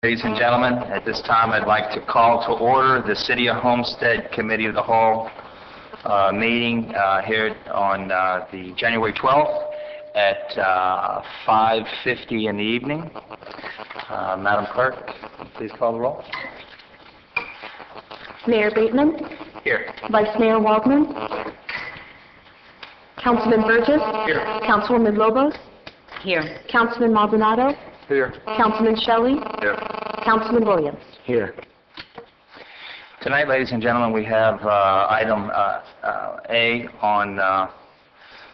Ladies and gentlemen, at this time I'd like to call to order the City of Homestead Committee of the Whole meeting here on the January 12th at 5:50 in the evening. Madam Clerk, please call the roll. Mayor Bateman. Here. Vice Mayor Waldman. Councilman Burgess. Here. Councilwoman Lobos. Here. Councilman Maldonado. Here. Councilman Shelley. Here. Councilman Williams. Here. Tonight, ladies and gentlemen, we have item A on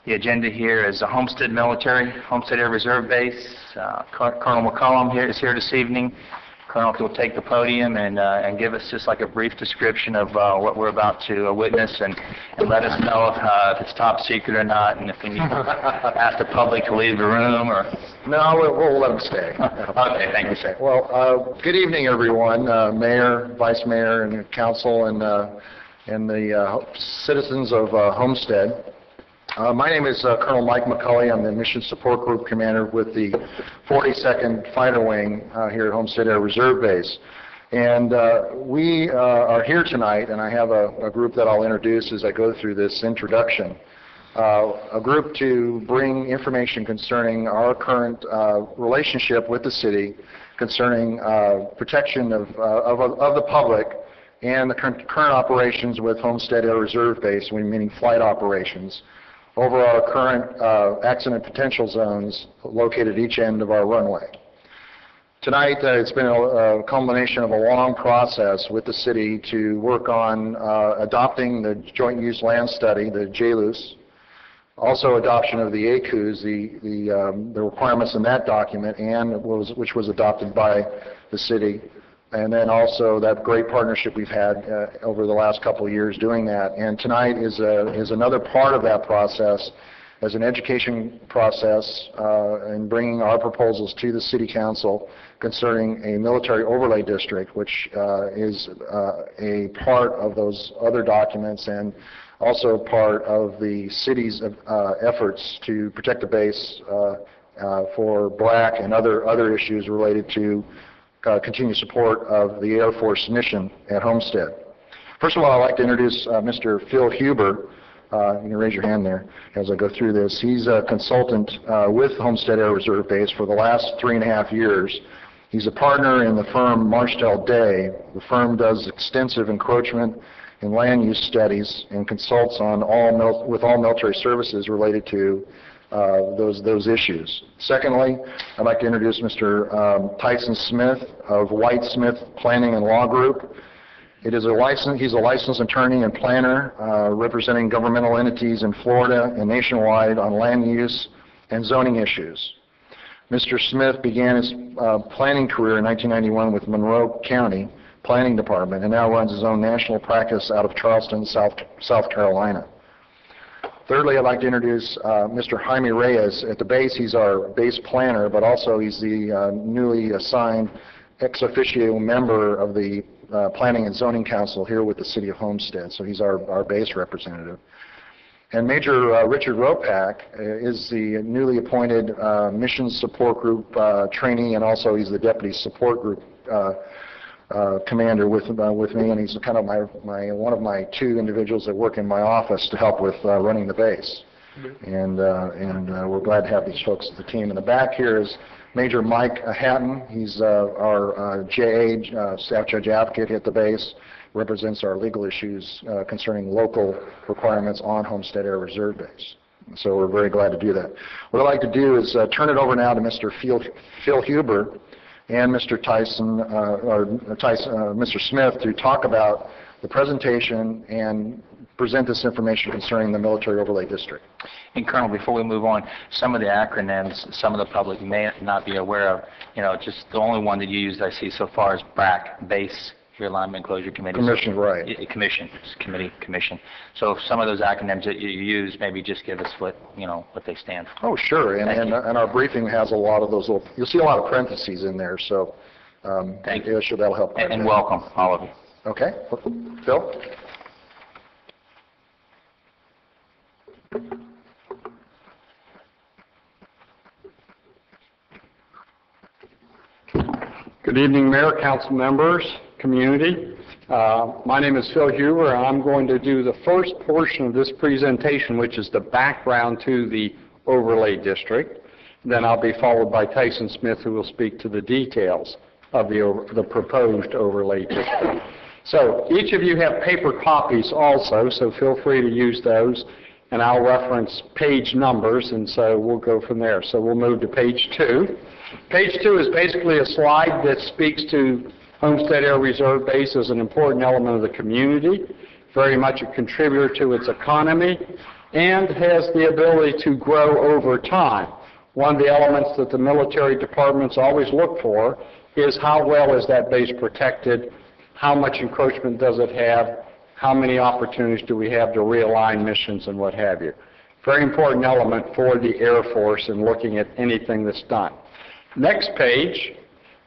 the agenda here is the Homestead Air Reserve Base. Colonel McCollum is here this evening. Colonel will take the podium and give us just like a brief description of what we're about to witness and let us know if it's top secret or not, and if we need to ask the public to leave the room or... No, we'll let them stay. Okay, thank you, sir. Well, good evening, everyone, Mayor, Vice Mayor, and Council, and the citizens of Homestead. My name is Colonel Mike McCulley. I'm the Mission Support Group Commander with the 42nd Fighter Wing here at Homestead Air Reserve Base. And we are here tonight, and I have a group that I'll introduce as I go through this introduction. A group to bring information concerning our current relationship with the city, concerning protection of the public, and the current operations with Homestead Air Reserve Base, meaning flight operations, over our current accident potential zones located at each end of our runway. Tonight, it's been a culmination of a long process with the city to work on adopting the Joint Use Land Study, the JLUS, also adoption of the ACUs, the requirements in that document, and which was adopted by the city, and then also that great partnership we've had over the last couple of years doing that. And tonight is another part of that process as an education process in bringing our proposals to the City Council concerning a military overlay district, which is a part of those other documents and also part of the city's efforts to protect the base for BRAC and other issues related to continued support of the Air Force mission at Homestead. First of all, I'd like to introduce Mr. Phil Huber. You can raise your hand there as I go through this. He's a consultant with Homestead Air Reserve Base for the last 3.5 years. He's a partner in the firm Marshall Day. The firm does extensive encroachment and land use studies and consults on with all military services related to those issues. Secondly, I'd like to introduce Mr. Tyson Smith of White Smith Planning and Law Group. He's a licensed attorney and planner representing governmental entities in Florida and nationwide on land use and zoning issues. Mr. Smith began his planning career in 1991 with Monroe County Planning Department and now runs his own national practice out of Charleston, South Carolina. Thirdly, I'd like to introduce Mr. Jaime Reyes. At the base, he's our base planner, but also he's the newly assigned ex officio member of the Planning and Zoning Council here with the City of Homestead, so he's our base representative. And Major Richard Ropak is the newly appointed Mission Support Group trainee, and also he's the Deputy Support Group commander with me, and he's kind of one of my two individuals that work in my office to help with running the base. And we're glad to have these folks as the team. In the back here is Major Mike Hatton. He's our JA, Staff Judge Advocate at the base, represents our legal issues concerning local requirements on Homestead Air Reserve Base. So we're very glad to do that. What I'd like to do is turn it over now to Mr. Phil Huber and Mr. Mr. Smith to talk about the presentation and present this information concerning the military overlay district. And Colonel, before we move on, some of the acronyms, some of the public may not be aware of. Just the only one that you used I see so far is BRAC, Base Realignment Closure Committee. Commission, right. Commission. So some of those acronyms that you use, maybe just give us what they stand for. Oh, sure. And our briefing has a lot of those you'll see a lot of parentheses in there, so thank you. Sure, that'll help. And welcome, all of you. Okay. Phil? Good evening, Mayor, council members, community. My name is Phil Huber, and I'm going to do the first portion of this presentation, which is the background to the overlay district. Then I'll be followed by Tyson Smith, who will speak to the details of the proposed overlay district. So each of you have paper copies also, so feel free to use those, and I'll reference page numbers, and so we'll go from there. So we'll move to page 2. Page 2 is basically a slide that speaks to Homestead Air Reserve Base as an important element of the community, very much a contributor to its economy, and has the ability to grow over time. One of the elements that the military departments always look for is how well is that base protected, how much encroachment does it have, how many opportunities do we have to realign missions and what have you. Very important element for the Air Force in looking at anything that's done. Next page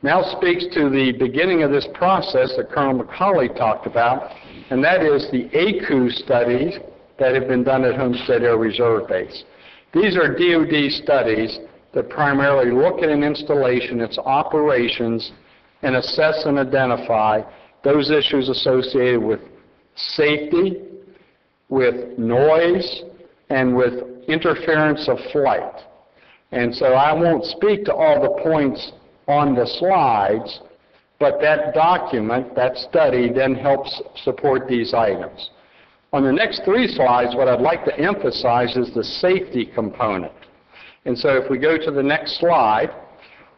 now speaks to the beginning of this process that Colonel McCauley talked about, and that is the ACU studies that have been done at Homestead Air Reserve Base. These are DoD studies that primarily look at an installation, its operations, and assess and identify those issues associated with safety, with noise, and with interference of flight. And so I won't speak to all the points on the slides, but that document, that study, then helps support these items. On the next 3 slides, what I'd like to emphasize is the safety component. And so if we go to the next slide,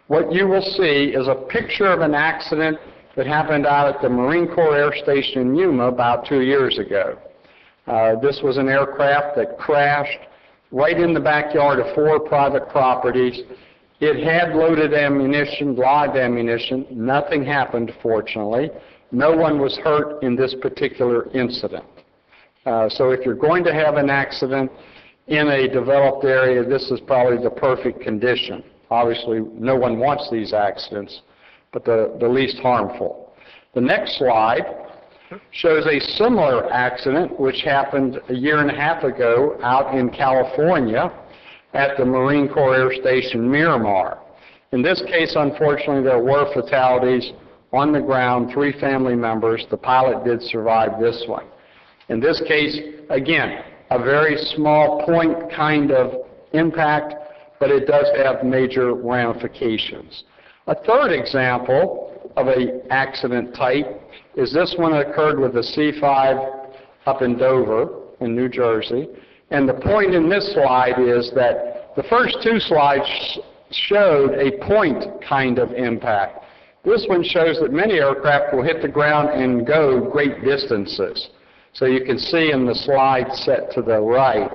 what you will see is a picture of an accident that happened out at the Marine Corps Air Station in Yuma about 2 years ago. This was an aircraft that crashed right in the backyard of 4 private properties. It had loaded ammunition, live ammunition. Nothing happened, fortunately. No one was hurt in this particular incident. So if you're going to have an accident in a developed area, this is probably the perfect condition. Obviously, no one wants these accidents, but the least harmful. The next slide shows a similar accident which happened a year and a half ago out in California at the Marine Corps Air Station Miramar. In this case, unfortunately, there were fatalities on the ground, 3 family members. The pilot did survive this one. In this case, again, a very small point kind of impact, but it does have major ramifications. A third example of an accident type is this one that occurred with the C-5 up in Dover, in New Jersey. And the point in this slide is that the first 2 slides showed a point kind of impact. This one shows that many aircraft will hit the ground and go great distances. So you can see in the slide set to the right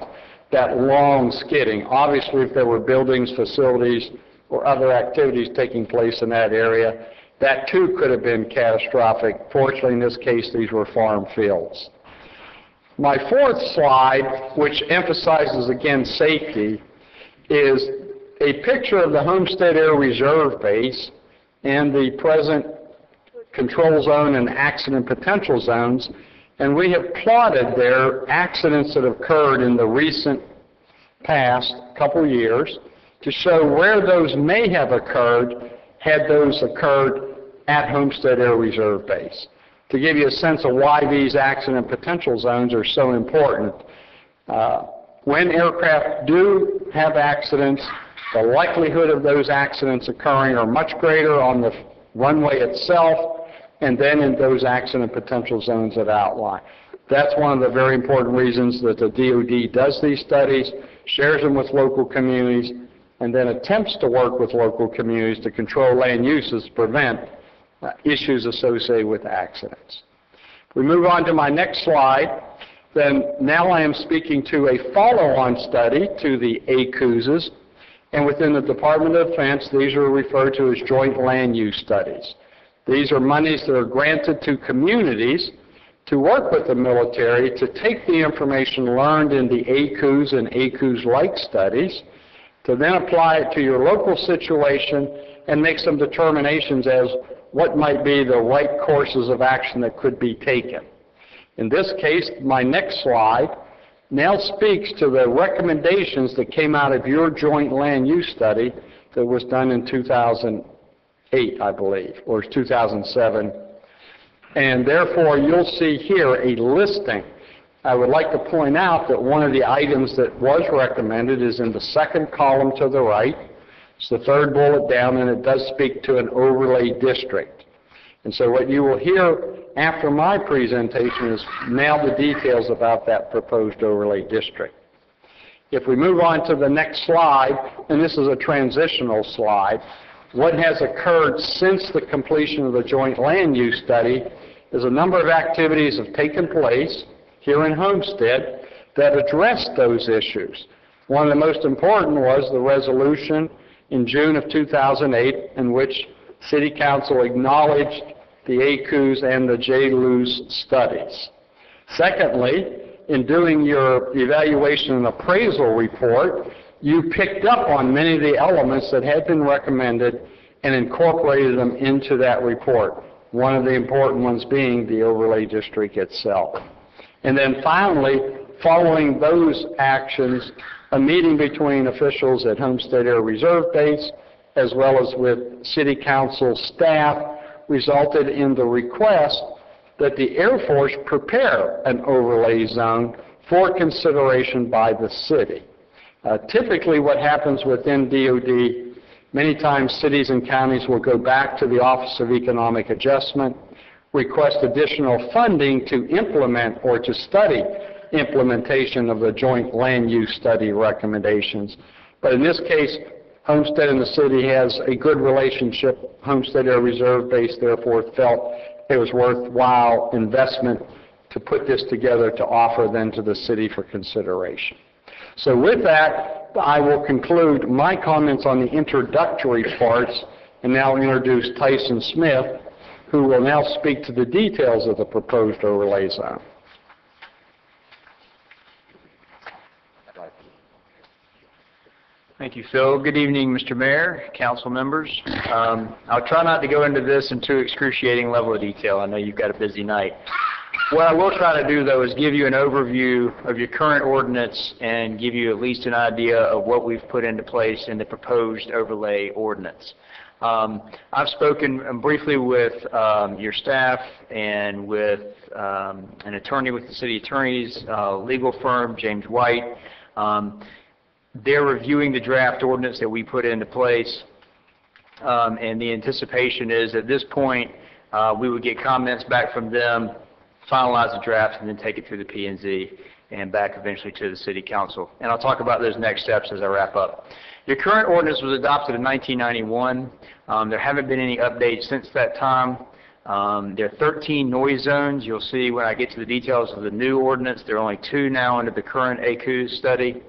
that long skidding. Obviously, if there were buildings, facilities, or other activities taking place in that area, that too could have been catastrophic. Fortunately, in this case, these were farm fields. My 4th slide, which emphasizes again safety, is a picture of the Homestead Air Reserve Base and the present control zone and accident potential zones, and we have plotted there accidents that occurred in the recent past couple years to show where those may have occurred had those occurred at Homestead Air Reserve Base. To give you a sense of why these accident potential zones are so important, when aircraft do have accidents, the likelihood of those accidents occurring are much greater on the runway itself and then in those accident potential zones that outline. That's one of the very important reasons that the DoD does these studies, shares them with local communities, and then attempts to work with local communities to control land uses to prevent issues associated with accidents. If we move on to my next slide, then now I am speaking to a follow-on study to the ACUSs, and within the Department of Defense, these are referred to as joint land use studies. These are monies that are granted to communities to work with the military to take the information learned in the ACUS and ACUS-like studies, to then apply it to your local situation and make some determinations as what might be the right courses of action that could be taken. In this case, my next slide now speaks to the recommendations that came out of your joint land use study that was done in 2008. I believe, or 2007. And therefore, you'll see here a listing. I would like to point out that one of the items that was recommended is in the second column to the right. It's the third bullet down, and it does speak to an overlay district. And so what you will hear after my presentation is now the details about that proposed overlay district. If we move on to the next slide, and this is a transitional slide, what has occurred since the completion of the joint land use study is a number of activities have taken place here in Homestead that address those issues. One of the most important was the resolution in June of 2008 in which City Council acknowledged the ACUS and the JLUS studies. Secondly, in doing your evaluation and appraisal report, you picked up on many of the elements that had been recommended and incorporated them into that report, one of the important ones being the overlay district itself. And then finally, following those actions, a meeting between officials at Homestead Air Reserve Base as well as with City Council staff resulted in the request that the Air Force prepare an overlay zone for consideration by the city. Typically what happens within DOD, many times cities and counties will go back to the Office of Economic Adjustment, request additional funding to implement or to study implementation of the joint land use study recommendations. But in this case, Homestead and the city has a good relationship. Homestead Air Reserve Base therefore felt it was worthwhile investment to put this together to offer then to the city for consideration. So with that, I will conclude my comments on the introductory parts and now introduce Tyson Smith, who will now speak to the details of the proposed overlay zone. Thank you, Phil. Good evening, Mr. Mayor, council members. I'll try not to go into this in too excruciating level of detail. I know you've got a busy night. What I will try to do, though, is give you an overview of your current ordinance and give you at least an idea of what we've put into place in the proposed overlay ordinance. I've spoken briefly with your staff and with an attorney with the city attorney's legal firm, James White. They're reviewing the draft ordinance that we put into place, and the anticipation is at this point we would get comments back from them, finalize the draft, and then take it through the P&Z and back eventually to the City Council. And I'll talk about those next steps as I wrap up. Your current ordinance was adopted in 1991. There haven't been any updates since that time. There are 13 noise zones. You'll see when I get to the details of the new ordinance, there are only 2 now under the current ACUS study.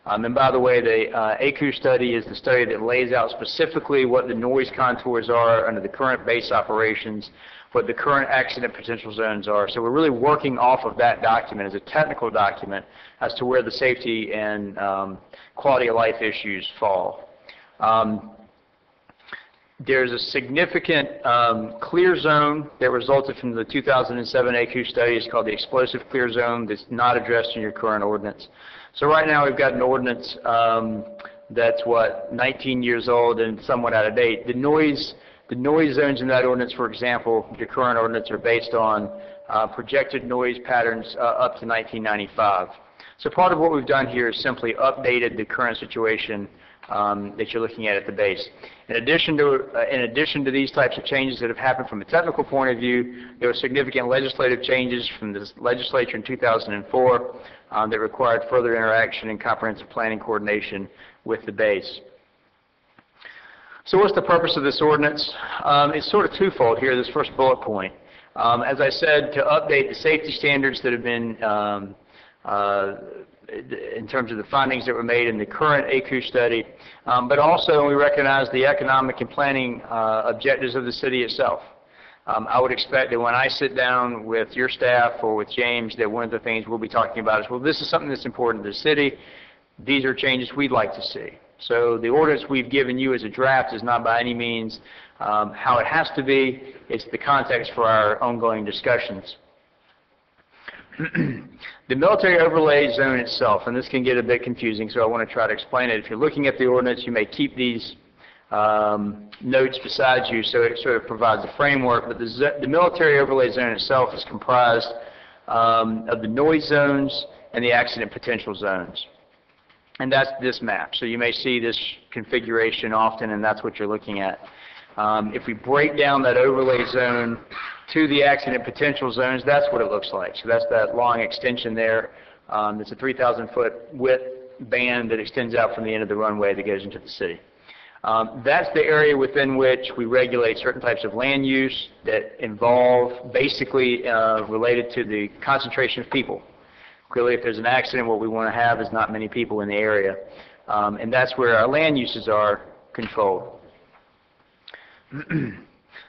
And by the way, the ACUS study is the study that lays out specifically what the noise contours are under the current base operations, what the current accident potential zones are. So we're really working off of that document as a technical document as to where the safety and quality of life issues fall. There's a significant clear zone that resulted from the 2007 ACUS study. It's called the explosive clear zone that's not addressed in your current ordinance. So right now we've got an ordinance that's, 19 years old and somewhat out of date. The noise zones in that ordinance, for example, the current ordinance are based on projected noise patterns up to 1995. So part of what we've done here is simply updated the current situation that you're looking at the base. In addition to these types of changes that have happened from a technical point of view, there were significant legislative changes from the legislature in 2004 that required further interaction and comprehensive planning coordination with the base. So what's the purpose of this ordinance? It's sort of twofold here, this first bullet point. As I said, to update the safety standards that have been in terms of the findings that were made in the current ACUS study, but also we recognize the economic and planning objectives of the city itself. I would expect that when I sit down with your staff or with James, that one of the things we'll be talking about is, well, this is something that's important to the city. These are changes we'd like to see. So the ordinance we've given you as a draft is not by any means how it has to be. It's the context for our ongoing discussions. The military overlay zone itself, and this can get a bit confusing, so I want to try to explain it. If you're looking at the ordinance, you may keep these notes beside you, so it sort of provides a framework. But the military overlay zone itself is comprised of the noise zones and the accident potential zones. And that's this map. So you may see this configuration often, and that's what you're looking at. If we break down that overlay zone to the accident potential zones, that's what it looks like. So that's that long extension there. It's a 3,000-foot width band that extends out from the end of the runway that goes into the city. That's the area within which we regulate certain types of land use that involve basically related to the concentration of people. Clearly, if there's an accident, what we want to have is not many people in the area. And that's where our land uses are controlled.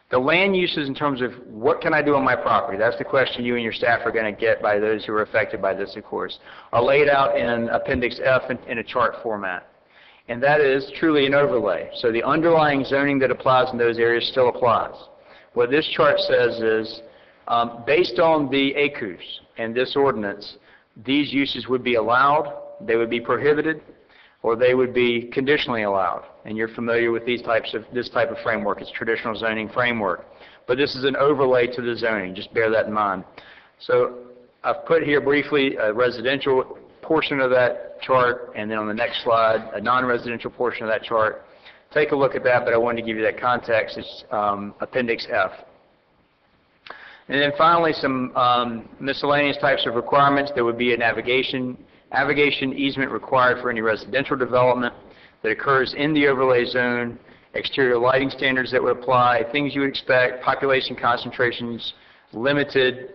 The land uses in terms of what can I do on my property, that's the question you and your staff are going to get by those who are affected by this, of course, are laid out in Appendix F in a chart format. And that is truly an overlay. So the underlying zoning that applies in those areas still applies. What this chart says is, based on the ACUs and this ordinance, these uses would be allowed, they would be prohibited, or they would be conditionally allowed. And you're familiar with this type of framework. It's traditional zoning framework. But this is an overlay to the zoning. Just bear that in mind. So I've put here briefly a residential portion of that chart, and then on the next slide, a non-residential portion of that chart. Take a look at that, but I wanted to give you that context. It's Appendix F. And then finally, some miscellaneous types of requirements. There would be a navigation easement required for any residential development that occurs in the overlay zone, exterior lighting standards that would apply, things you would expect, population concentrations limited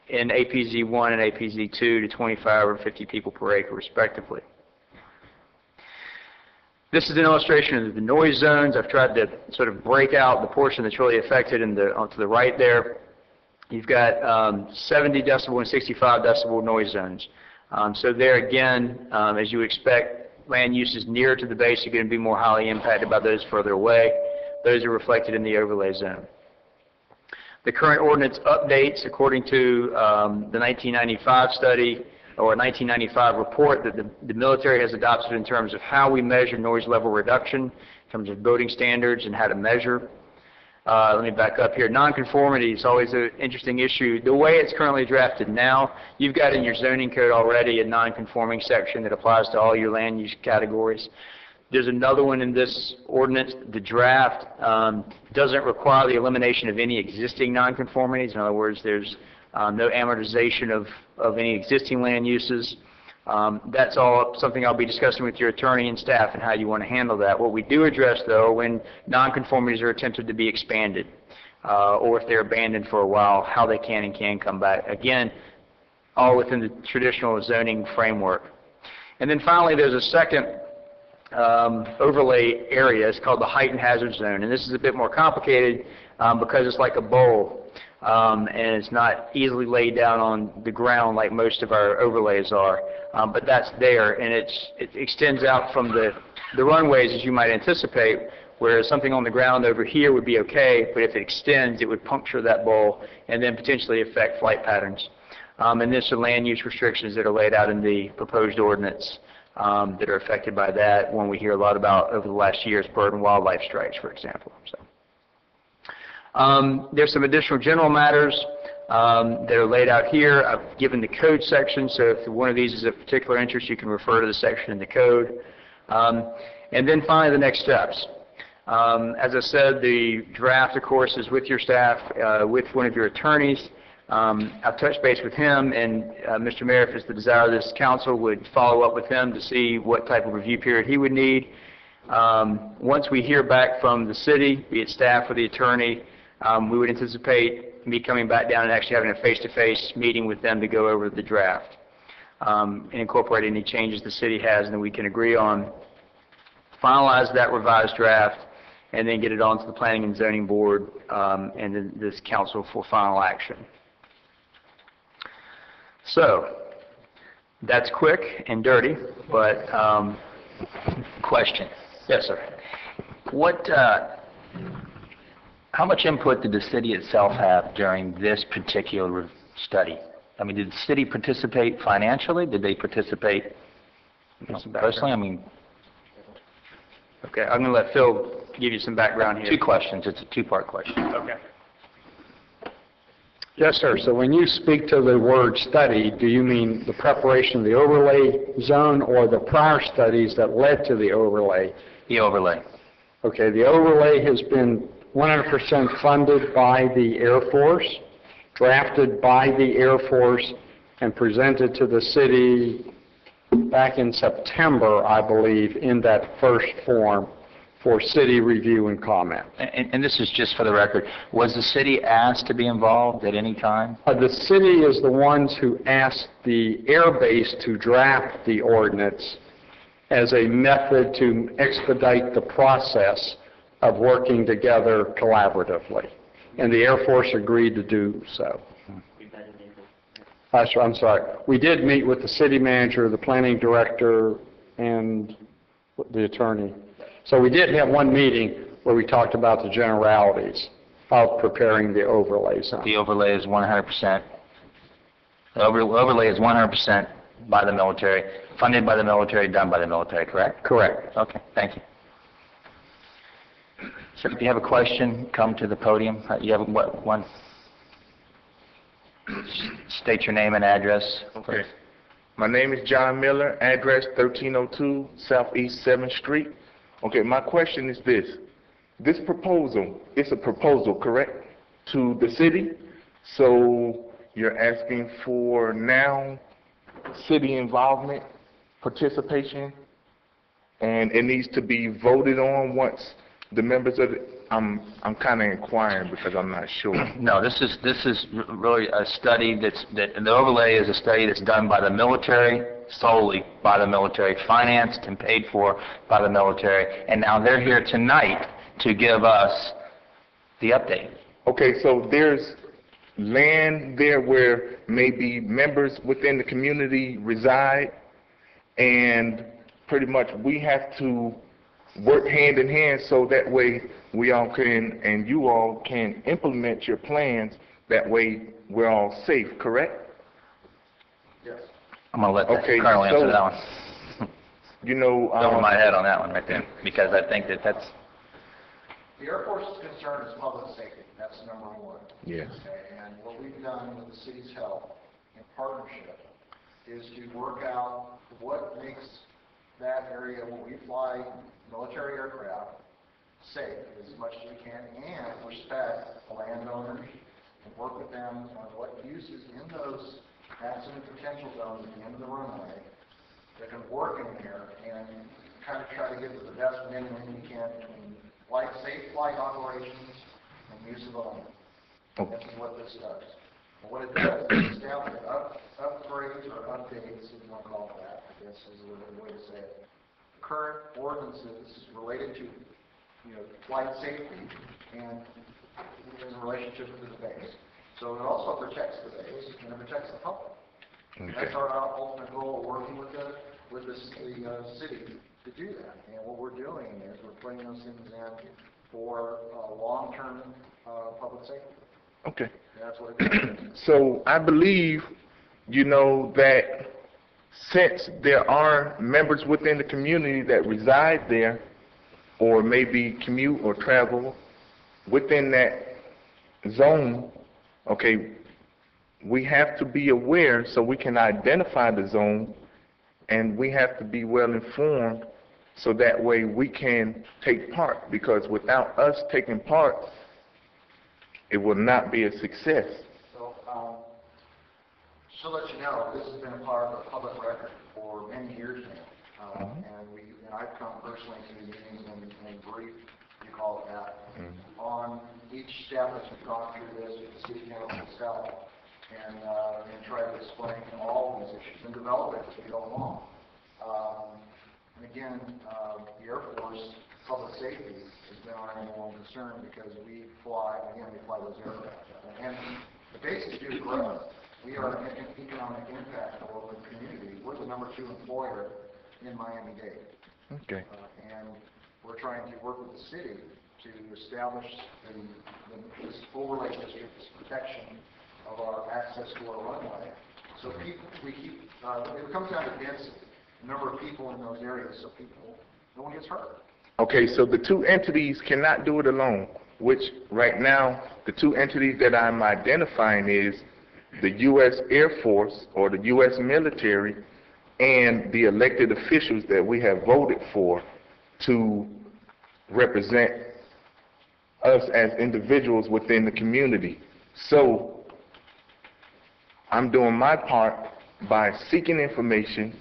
in APZ 1 and APZ 2 to 25 or 50 people per acre, respectively. This is an illustration of the noise zones. I've tried to sort of break out the portion that's really affected to the right there. You've got 70 decibel and 65 decibel noise zones. So there again, as you expect, land uses nearer to the base are going to be more highly impacted by those further away. Those are reflected in the overlay zone. The current ordinance updates according to the 1995 study or 1995 report that the military has adopted in terms of how we measure noise level reduction, in terms of building standards and how to measure. Let me back up here. Nonconformity is always an interesting issue. The way it's currently drafted now, you've got in your zoning code already a nonconforming section that applies to all your land use categories. There's another one in this ordinance. The draft doesn't require the elimination of any existing nonconformities. In other words, there's no amortization of any existing land uses. That's all something I'll be discussing with your attorney and staff and how you want to handle that. What we do address, though, when nonconformities are attempted to be expanded or if they're abandoned for a while, how they can and can't come back. Again, all within the traditional zoning framework. And then finally, there's a second overlay area. It's called the heightened hazard zone. And this is a bit more complicated because it's like a bowl. And it's not easily laid down on the ground like most of our overlays are. But that's there, and it extends out from the runways as you might anticipate, whereas something on the ground over here would be okay, but if it extends, it would puncture that bowl and then potentially affect flight patterns. And there's some land use restrictions that are laid out in the proposed ordinance that are affected by that, one we hear a lot about over the last years, bird and wildlife strikes, for example. There's some additional general matters that are laid out here. I've given the code section, so if one of these is of particular interest, you can refer to the section in the code. And then finally, the next steps. As I said, the draft, of course, is with your staff, with one of your attorneys. I've touched base with him, and Mr. Mayor, if it's the desire of this council, would follow up with him to see what type of review period he would need. Once we hear back from the city, be it staff or the attorney, we would anticipate me coming back down and actually having a face-to-face meeting with them to go over the draft and incorporate any changes the city has, and then we can agree on, finalize that revised draft, and then get it on to the Planning and Zoning Board and then this council for final action. So that's quick and dirty, but Question. yes, sir. How much input did the city itself have during this particular study? I mean, did the city participate financially? Did they participate personally? I mean, Okay, I'm going to let Phil give you some background here. Two questions. It's a two-part question. Okay. Yes, sir. So when you speak to the word study, do you mean the preparation of the overlay zone or the prior studies that led to the overlay? The overlay. Okay, the overlay has been 100% funded by the Air Force, drafted by the Air Force, and presented to the city back in September, I believe, in that first form for city review and comment. And this is just for the record. Was the city asked to be involved at any time? The city is the ones who asked the air base to draft the ordinance as a method to expedite the process of working together collaboratively. And the Air Force agreed to do so. I'm sorry. We did meet with the city manager, the planning director, and the attorney. So we did have one meeting where we talked about the generalities of preparing the overlay zone. The overlay is 100%. The overlay is 100% by the military, funded by the military, done by the military, correct? Correct. Okay, thank you. So if you have a question, come to the podium. You have one? State your name and address. Okay. My name is John Miller, address 1302 Southeast 7th Street. Okay, my question is this. This proposal, it's a proposal, correct, to the city? So you're asking for now city involvement, participation, and it needs to be voted on once the members of the, I'm kind of inquiring because I'm not sure. No, this is really a study the overlay is a study that's done by the military, solely by the military, financed and paid for by the military, and now they're here tonight to give us the update. Okay, so there's land there where maybe members within the community reside, and pretty much we have to work hand in hand so that way we all can, and you all can implement your plans, that way we're all safe, correct? Yes. I'm going to let the Okay, Colonel answer so, that one. You know, Over my head on that one right there, because I think that's... The Air Force's concern is public safety. That's number one. Yes. Okay, and what we've done with the city's help in partnership is to work out what makes that area when we fly military aircraft safe as much as we can, and respect the landowners and work with them on what uses in those accident potential zones at the end of the runway that can work in there, and kind of try to get to the best minimum we can between safe flight operations and use of the land. This is what this does. And what it does is establish upgrades or updates, if you want to call it that, I guess is a way to say it. Current ordinances related to, flight safety and in relationship to the base. So it also protects the base and it protects the public. Okay. That's our ultimate goal, working with the city to do that. And what we're doing is we're putting those things in for long-term public safety. Okay. That's what it is. So I believe, that since there are members within the community that reside there, or maybe commute or travel within that zone, okay, we have to be aware so we can identify the zone, and we have to be well informed so that way we can take part, because without us taking part, it will not be a success. So, just to let you know, this has been a part of the public record for many years now. And I've come personally to the meetings and brief, you call it that, on each step that's gone through this with the city council itself, and try to explain all these issues and develop it as we go along. And again, the Air Force public safety has been our number one concern because we fly those aircraft. And the bases do grow. We are an economic impact for the community. We're the number 2 employer in Miami-Dade. Okay. And we're trying to work with the city to establish this overlay district's protection of our access to our runway. So it comes down to density, the number of people in those areas, so no one gets hurt. Okay, so the two entities cannot do it alone, which right now, the two entities that I'm identifying is the U.S. Air Force or the U.S. military and the elected officials that we have voted for to represent us as individuals within the community. So I'm doing my part by seeking information,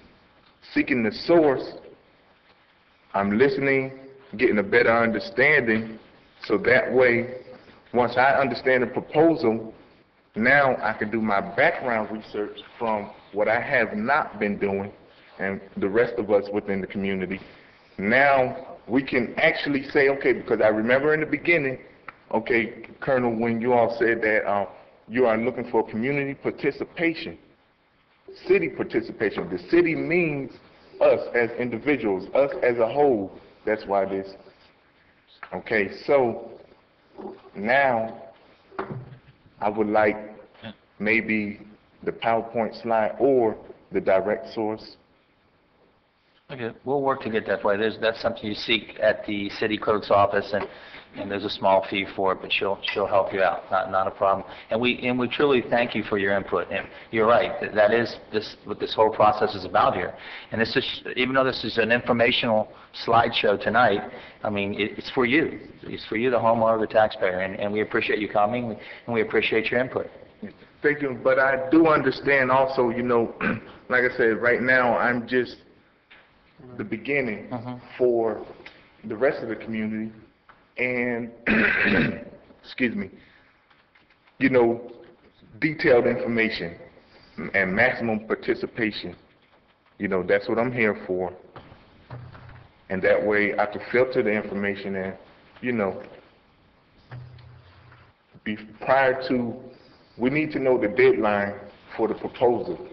seeking the source. I'm listening, getting a better understanding, so that way, once I understand the proposal, now I can do my background research from what I have not been doing and the rest of us within the community. Now we can actually say, okay, because I remember in the beginning, okay, Colonel, when you all said that you are looking for community participation, city participation. The city means us as individuals, us as a whole. That's why this. Okay, so now I would like maybe the PowerPoint slide or the direct source. Okay, we'll work to get that way. That's something you seek at the city clerk's office, and there's a small fee for it, but she'll help you out. Not a problem. And we truly thank you for your input. And you're right. That is what this whole process is about here. And this is, even though this is an informational slideshow tonight, I mean, it's for you. It's for you, the homeowner, the taxpayer, and we appreciate you coming, and we appreciate your input. Thank you. But I do understand also, you know, like I said, right now I'm just the beginning for the rest of the community. And, excuse me, you know, detailed information and maximum participation, you know, that's what I'm here for. And that way I can filter the information and, you know, we need to know the deadline for the proposal.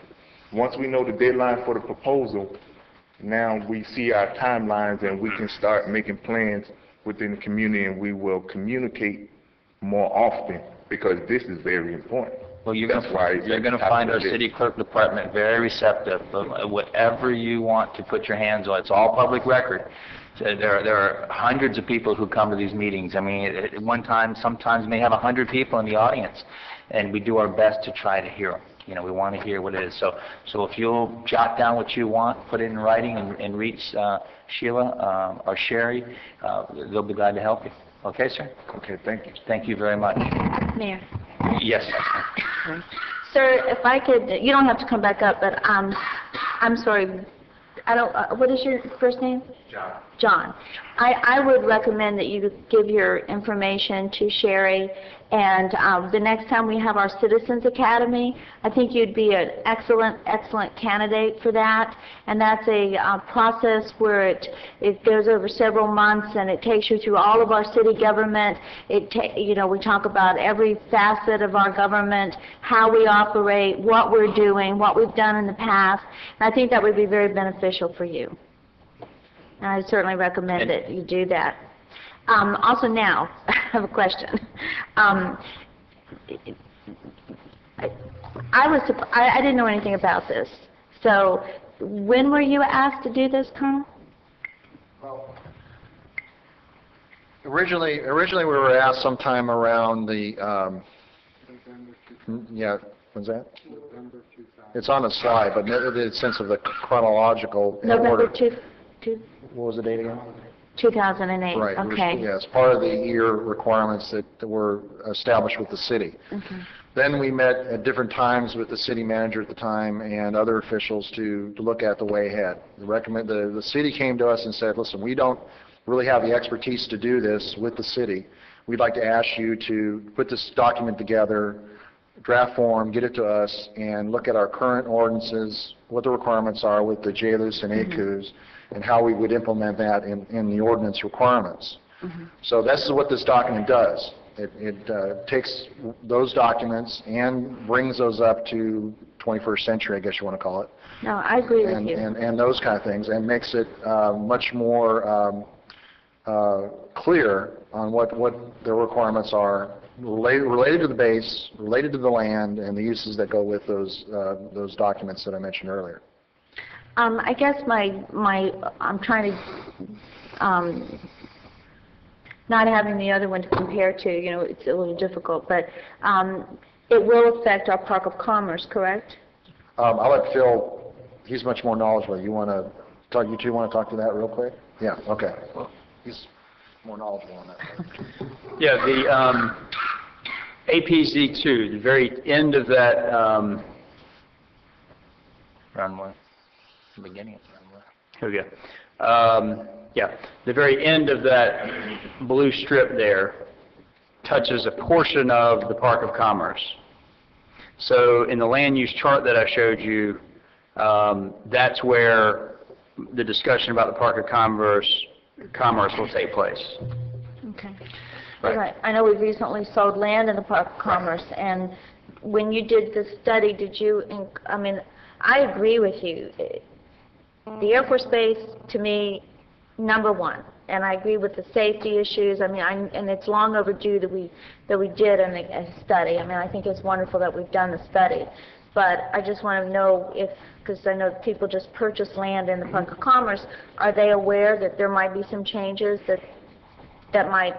Once we know the deadline for the proposal, now we see our timelines and we can start making plans within the community, and we will communicate more often because this is very important. Well, you're going to find our city clerk department very receptive. Whatever you want to put your hands on, it's all public record. So there are hundreds of people who come to these meetings. I mean, at one time, sometimes may have 100 people in the audience, and we do our best to try to hear them. You know, we want to hear what it is. So if you'll jot down what you want, put it in writing, and reach Sheila or Sherry, they'll be glad to help you. Okay, sir? Okay, thank you. Thank you very much. Mayor. Yes. Sir, if I could, you don't have to come back up, but I'm sorry. I don't. What is your first name? John. John. I would recommend that you give your information to Sherry, and the next time we have our Citizens Academy, I think you'd be an excellent candidate for that. And that's a process where it goes over several months, and it takes you through all of our city government. You know, we talk about every facet of our government, how we operate, what we're doing, what we've done in the past. And I think that would be very beneficial for you. And I certainly recommend that you do that. Also now, I have a question. I didn't know anything about this. So when were you asked to do this, Colonel? Well, originally we were asked sometime around the, when's that? November 2000. It's on the slide, but the sense of the chronological November order. 2. What was the date again? 2008. Right. Okay. Yes, part of the year requirements that were established with the city. Okay. Then we met at different times with the city manager at the time and other officials to look at the way ahead. The city came to us and said, listen, we don't really have the expertise to do this with the city. We'd like to ask you to put this document together, draft form, get it to us, and look at our current ordinances, what the requirements are with the JLUS and ACUs, and how we would implement that in the ordinance requirements. So this is what this document does. It takes those documents and brings those up to 21st century, I guess you want to call it. No, I agree with you. And those kind of things, and makes it much more clear on what the requirements are related to the base, related to the land, and the uses that go with those documents that I mentioned earlier. I guess I'm trying to not having the other one to compare to, you know, it's a little difficult, but it will affect our Park of Commerce, correct? I'll let Phil, he's much more knowledgeable. You want to talk, you two want to talk to that real quick? Yeah, okay. Well, he's more knowledgeable on that. Yeah, the APZ2, the very end of that, Runway, the beginning of the runway. here we go. Yeah, the very end of that blue strip there touches a portion of the Park of Commerce. So in the land use chart that I showed you, that's where the discussion about the Park of Commerce will take place. Okay. Right. Right. I know we've recently sold land in the Park of Commerce, and when you did the study, did you, I mean, I agree with you. The Air Force Base, to me, number one, and I agree with the safety issues. I mean, and it's long overdue that we did a study. I mean, I think it's wonderful that we've done the study, but I just want to know if, because I know people just purchase land in the Park of Commerce, are they aware that there might be some changes that might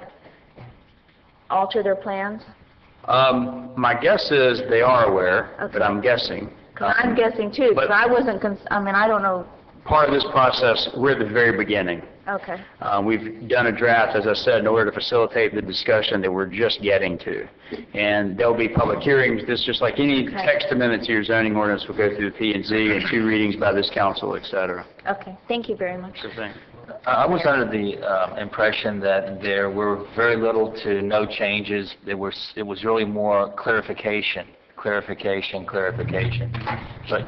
alter their plans? My guess is they are aware, Okay. but I'm guessing. 'Cause I'm guessing too, because But- I wasn't, I mean, I don't know. Part of this process, we're at the very beginning. Okay. We've done a draft, as I said, in order to facilitate the discussion that we're just getting to. And there'll be public hearings. This, just like any Okay. text amendment to your zoning ordinance, will go through the P&Z and 2 readings by this council, et cetera. Okay. Thank you very much. Sure thing. I was under the impression that there were very little to no changes. It was really more clarification. But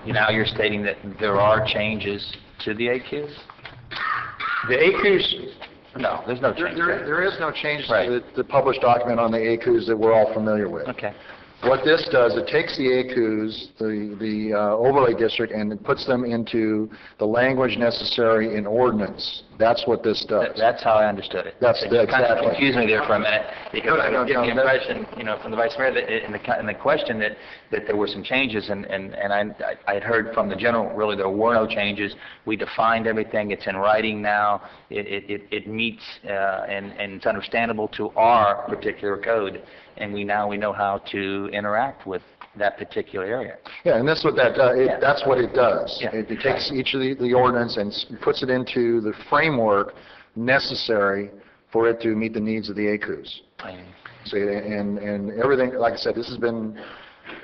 now you're stating that there are changes to the AQs? The AQs, No, there's no change. There is no change Right. to the published document on the AQs that we're all familiar with. Okay. What this does, it takes the AQs, the overlay district, and it puts them into the language necessary in ordinance. That's what this does. That's how I understood it. That's It just kind of exactly. confused me there for a minute, because I No, was getting the no, impression, you know, from the Vice Mayor, that in the question, that there were some changes, and I had heard from the general, really, there were no changes. We defined everything. It's in writing now. It meets, and it's understandable to our particular code, and we know how to interact with that particular area. Yeah, and that's what that's what it does. Yeah. It takes each of the ordinance and puts it into the framework necessary for it to meet the needs of the AQs. So, and everything, like I said,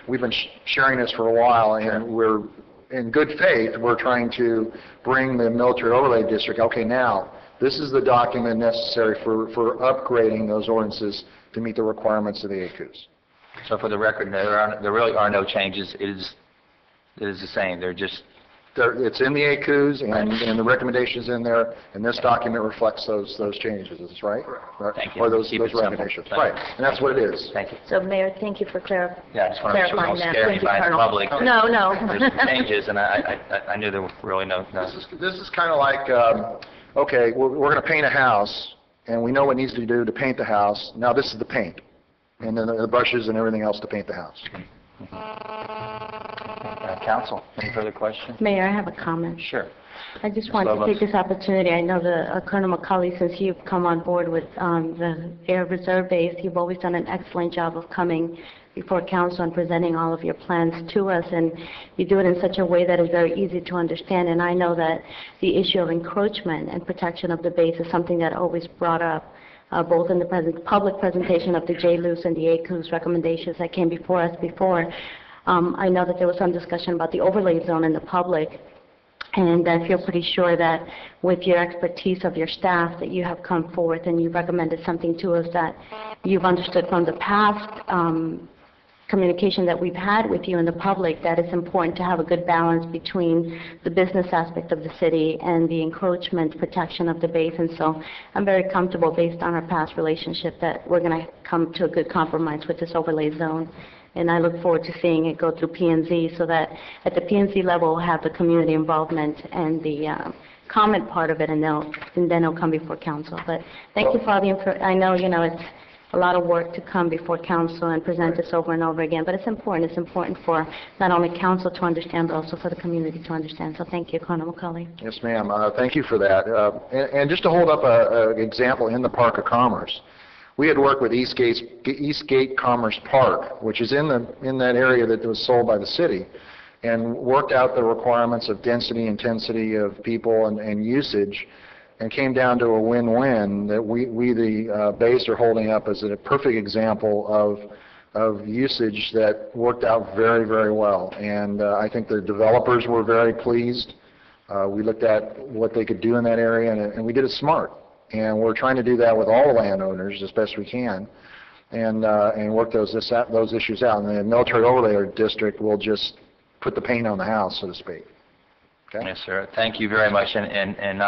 we've been sharing this for a while, and we're, in good faith, we're trying to bring the military overlay district, okay, now, this is the document necessary for upgrading those ordinances to meet the requirements of the AQs. So for the record, there really are no changes. It is the same. They're just... It's in the AQs, and the recommendations in there, and this document reflects those changes, is this right? Thank you. Or those Keep it simple. recommendations. Thank Right, you. and that's what it is. Thank you. So, Mayor, thank you for Yeah, I just want to make sure we clarifying don't that. scare Thank you, anybody in the Colonel. public. No. There's some changes, and I knew there were really no... This is kind of like, okay, we're going to paint a house, and we know what needs to do to paint the house. Now this is the paint, and then the brushes and everything else to paint the house. Council, any further questions? Mayor, I have a comment. Sure. I just wanted to take this opportunity. I know that Colonel McCauley, since you've come on board with the Air Reserve Base, you've always done an excellent job of coming before council and presenting all of your plans to us, and you do it in such a way that is very easy to understand. And I know that the issue of encroachment and protection of the base is something that always brought up both in the public presentation of the JLUS and the ACUS recommendations that came before us before. I know that there was some discussion about the overlay zone in the public, and I feel pretty sure that with your expertise of your staff that you have come forth and you've recommended something to us that you've understood from the past communication that we've had with you in the public, that it's important to have a good balance between the business aspect of the city and the encroachment protection of the base. And so I'm very comfortable, based on our past relationship, that we're going to come to a good compromise with this overlay zone. And I look forward to seeing it go through P&Z, so that at the P&Z level we'll have the community involvement and the comment part of it, and then it'll come before council. But thank you for all the I know, it's a lot of work to come before council and present this over and over again. But it's important. It's important for not only council to understand, but also for the community to understand. So thank you, Colonel McCauley. Yes, ma'am. Thank you for that. And just to hold up an example in the Park of Commerce, we had worked with Eastgate Commerce Park, which is in that area that was sold by the city, and worked out the requirements of density, intensity of people, and usage, and came down to a win-win that we the base, are holding up as a perfect example of usage that worked out very, very well. And I think the developers were very pleased. We looked at what they could do in that area, and we did it smart. And we're trying to do that with all landowners as best we can, and work those issues out. And the military overlay district will just put the paint on the house, so to speak. Okay? Yes, sir. Thank you very much. And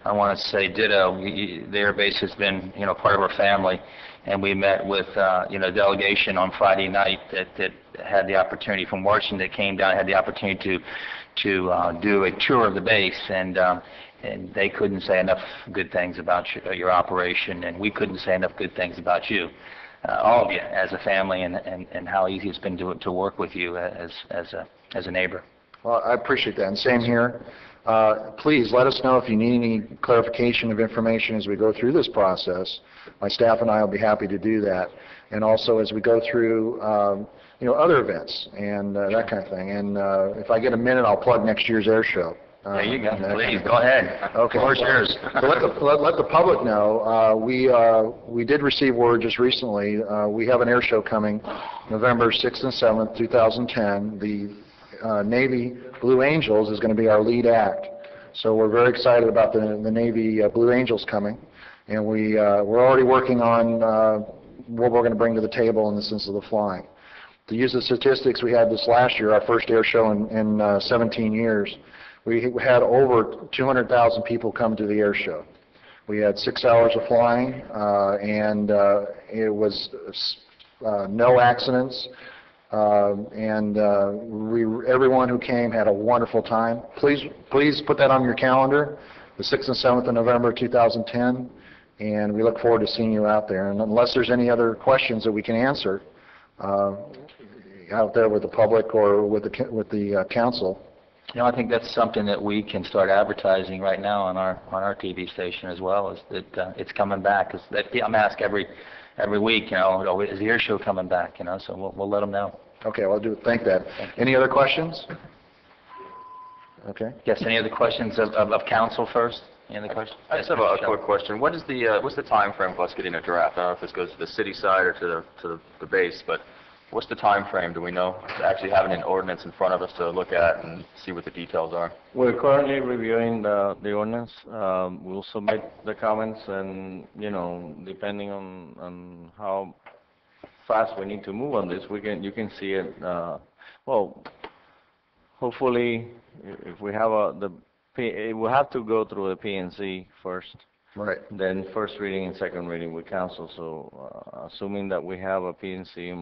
I want to say ditto. The Air Base has been, part of our family, and we met with, delegation on Friday night that had the opportunity from Washington that came down, had the opportunity to do a tour of the base, and they couldn't say enough good things about your operation, and we couldn't say enough good things about you, all of you, as a family, and how easy it's been to work with you as a neighbor. Well, I appreciate that, and same here. Please let us know if you need any clarification of information as we go through this process. My staff and I will be happy to do that, and also as we go through other events and that kind of thing. And if I get a minute, I'll plug next year's air show. There you go. Please, go ahead. Okay. Floor's yours. So let the public know, we did receive word just recently. We have an air show coming November 6th and 7th, 2010. The Navy Blue Angels is going to be our lead act. So we're very excited about the Navy Blue Angels coming. And we're already working on what we're going to bring to the table in the sense of the flying. To use the statistics we had this last year, our first air show in 17 years, we had over 200,000 people come to the air show. We had 6 hours of flying, and it was no accidents, and everyone who came had a wonderful time. Please put that on your calendar, the 6th and 7th of November 2010, and we look forward to seeing you out there. And unless there's any other questions that we can answer out there with the public or with the council. I think that's something that we can start advertising right now on our TV station as well, is that it's coming back. I'm asked every week, is the air show coming back? So we'll let them know. Okay, well, Thank that. Any other questions? Okay. Yes. Any other questions of council first? Any other questions? I just have a quick question. What's the time frame for us getting a draft? I don't know if this goes to the city side or to the base, but what's the time frame, do we know, to actually having an ordinance in front of us to look at and see what the details are? We're currently reviewing the ordinance. We'll submit the comments, and depending on how fast we need to move on this, you can see it. Well, hopefully, if we have it will have to go through the PNC first. Right. Then first reading and second reading with council. So assuming that we have a PNC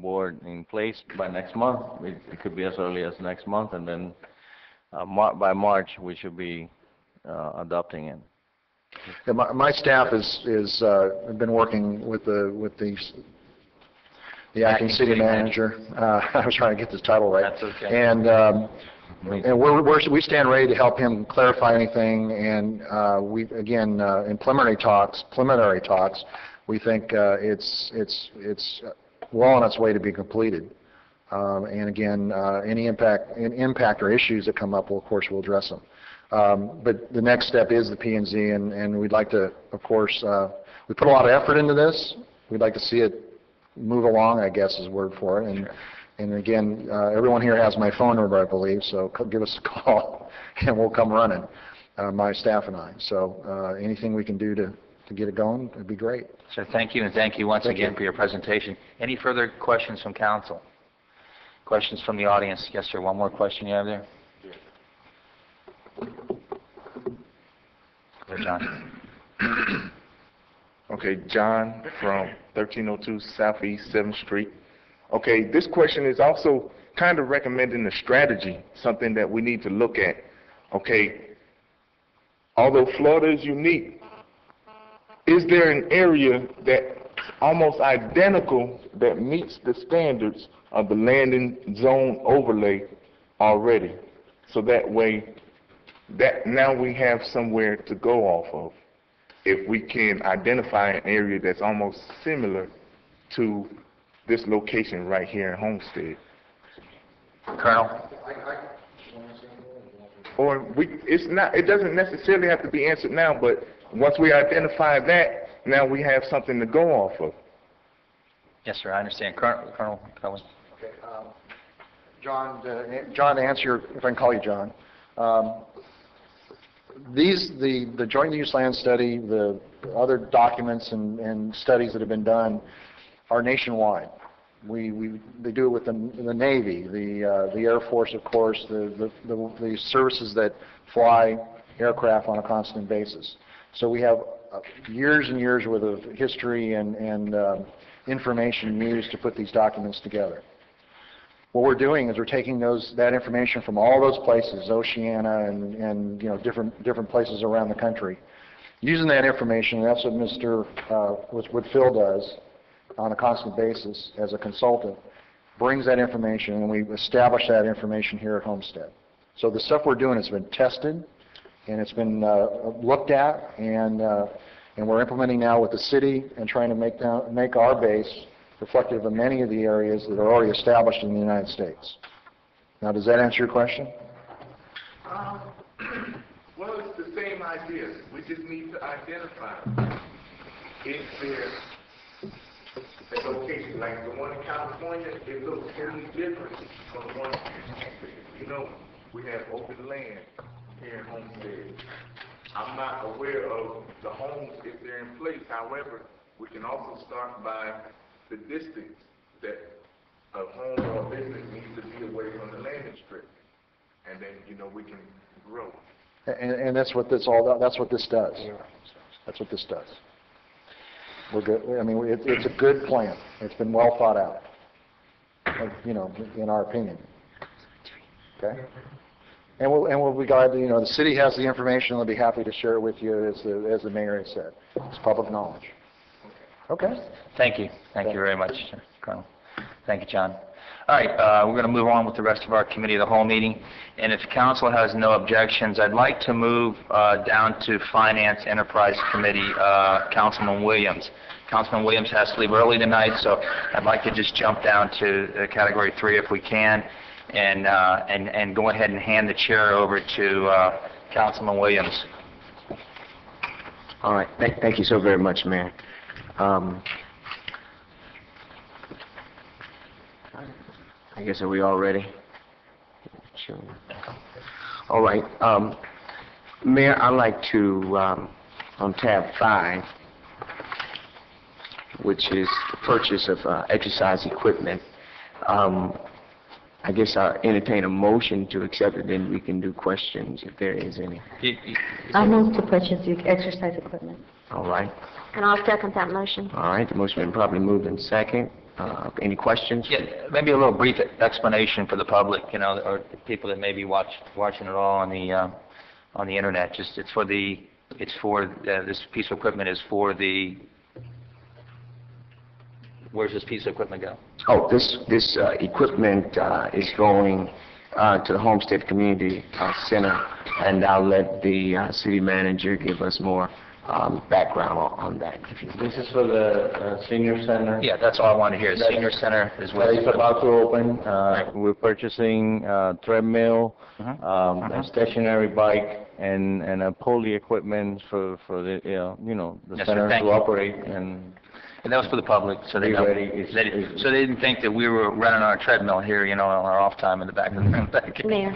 board in place by next month, it could be as early as next month, and then by March we should be adopting it. Yeah, my staff is been working with the acting city manager. I was trying to get this title right. That's okay. And we stand ready to help him clarify anything, and we again in preliminary talks, we think it's well on its way to be completed. And again, any impact or issues that come up, of course, we'll address them. But the next step is the P&Z, and we'd like to, of course, we put a lot of effort into this. We'd like to see it move along, I guess is the word for it. And again, everyone here has my phone number, I believe, so give us a call, and we'll come running, my staff and I. So anything we can do to get it going, it'd be great. So thank you, and thank you once again for your presentation. Any further questions from council? Questions from the audience? Yes, sir. One more question you have there? Go, John. Okay, John from 1302 Southeast 7th Street. Okay, this question is also kind of recommending a strategy, something that we need to look at. Okay, although Florida is unique, is there an area that almost identical that meets the standards of the landing zone overlay already. So that way, that now we have somewhere to go off of. If we can identify an area that's almost similar to this location right here in Homestead. Colonel? Or it doesn't necessarily have to be answered now, but once we identify that, now we have something to go off of. Yes, sir, I understand. Colonel Cullen? Okay, John, to answer if I can call you John, the joint use land study, the other documents and studies that have been done are nationwide. They do it with the Navy, the Air Force, of course, the services that fly aircraft on a constant basis. So we have years and years worth of history and information used to put these documents together. What we're doing is we're taking that information from all those places, Oceania and different places around the country, using that information. And that's what Phil does on a constant basis as a consultant, brings that information, and we establish that information here at Homestead. So the stuff we're doing has been tested, and it's been looked at, and we're implementing now with the city and trying to make our base reflective of many of the areas that are already established in the United States. Now, does that answer your question? Well, it's the same idea. We just need to identify if there's a location like the one in California. It looks totally different from the one. We have open land here in Homestead. I'm not aware of the homes if they're in place. However, we can also start by the distance that a home or business needs to be away from the landing strip, and then we can grow. And that's what this all. That's what this does. That's what this does. We're good. I mean, it's a good plan. It's been well thought out. In our opinion. Okay. And we'll be glad to, the city has the information. They'll be happy to share it with you, as the mayor has said. It's public knowledge. Okay. Thank you. Thank you very much, Colonel. Thank you, John. All right, we're going to move on with the rest of our committee of the whole meeting. And if council has no objections, I'd like to move down to Finance Enterprise Committee, Councilman Williams. Councilman Williams has to leave early tonight, so I'd like to just jump down to Category 3 if we can, and go ahead and hand the chair over to Councilman Williams. All right. Thank you so very much, Mayor. I guess, are we all ready? Sure. All right. Mayor, I'd like to, on tab 5, which is the purchase of exercise equipment, I guess I'll entertain a motion to accept it, then we can do questions if there is any. I move to purchase the exercise equipment. All right. And I'll second that motion. All right. The motion been properly moved in second. Any questions? Yeah, maybe a little brief explanation for the public, or people that may be watching it all on the internet. Just this piece of equipment is for the. Where's this piece of equipment go? Oh, this equipment is going to the Homestead Community Center, and I'll let the city manager give us more background on that. This is for the senior center. Yeah, that's all I want to hear. The senior center is what It's about to open. We're purchasing a treadmill, a stationary bike, and a pulley equipment for the Yes, center sir. to operate and. And that was for the public, so they didn't think that we were running on a treadmill here, on our off time in the back of the room. Mayor.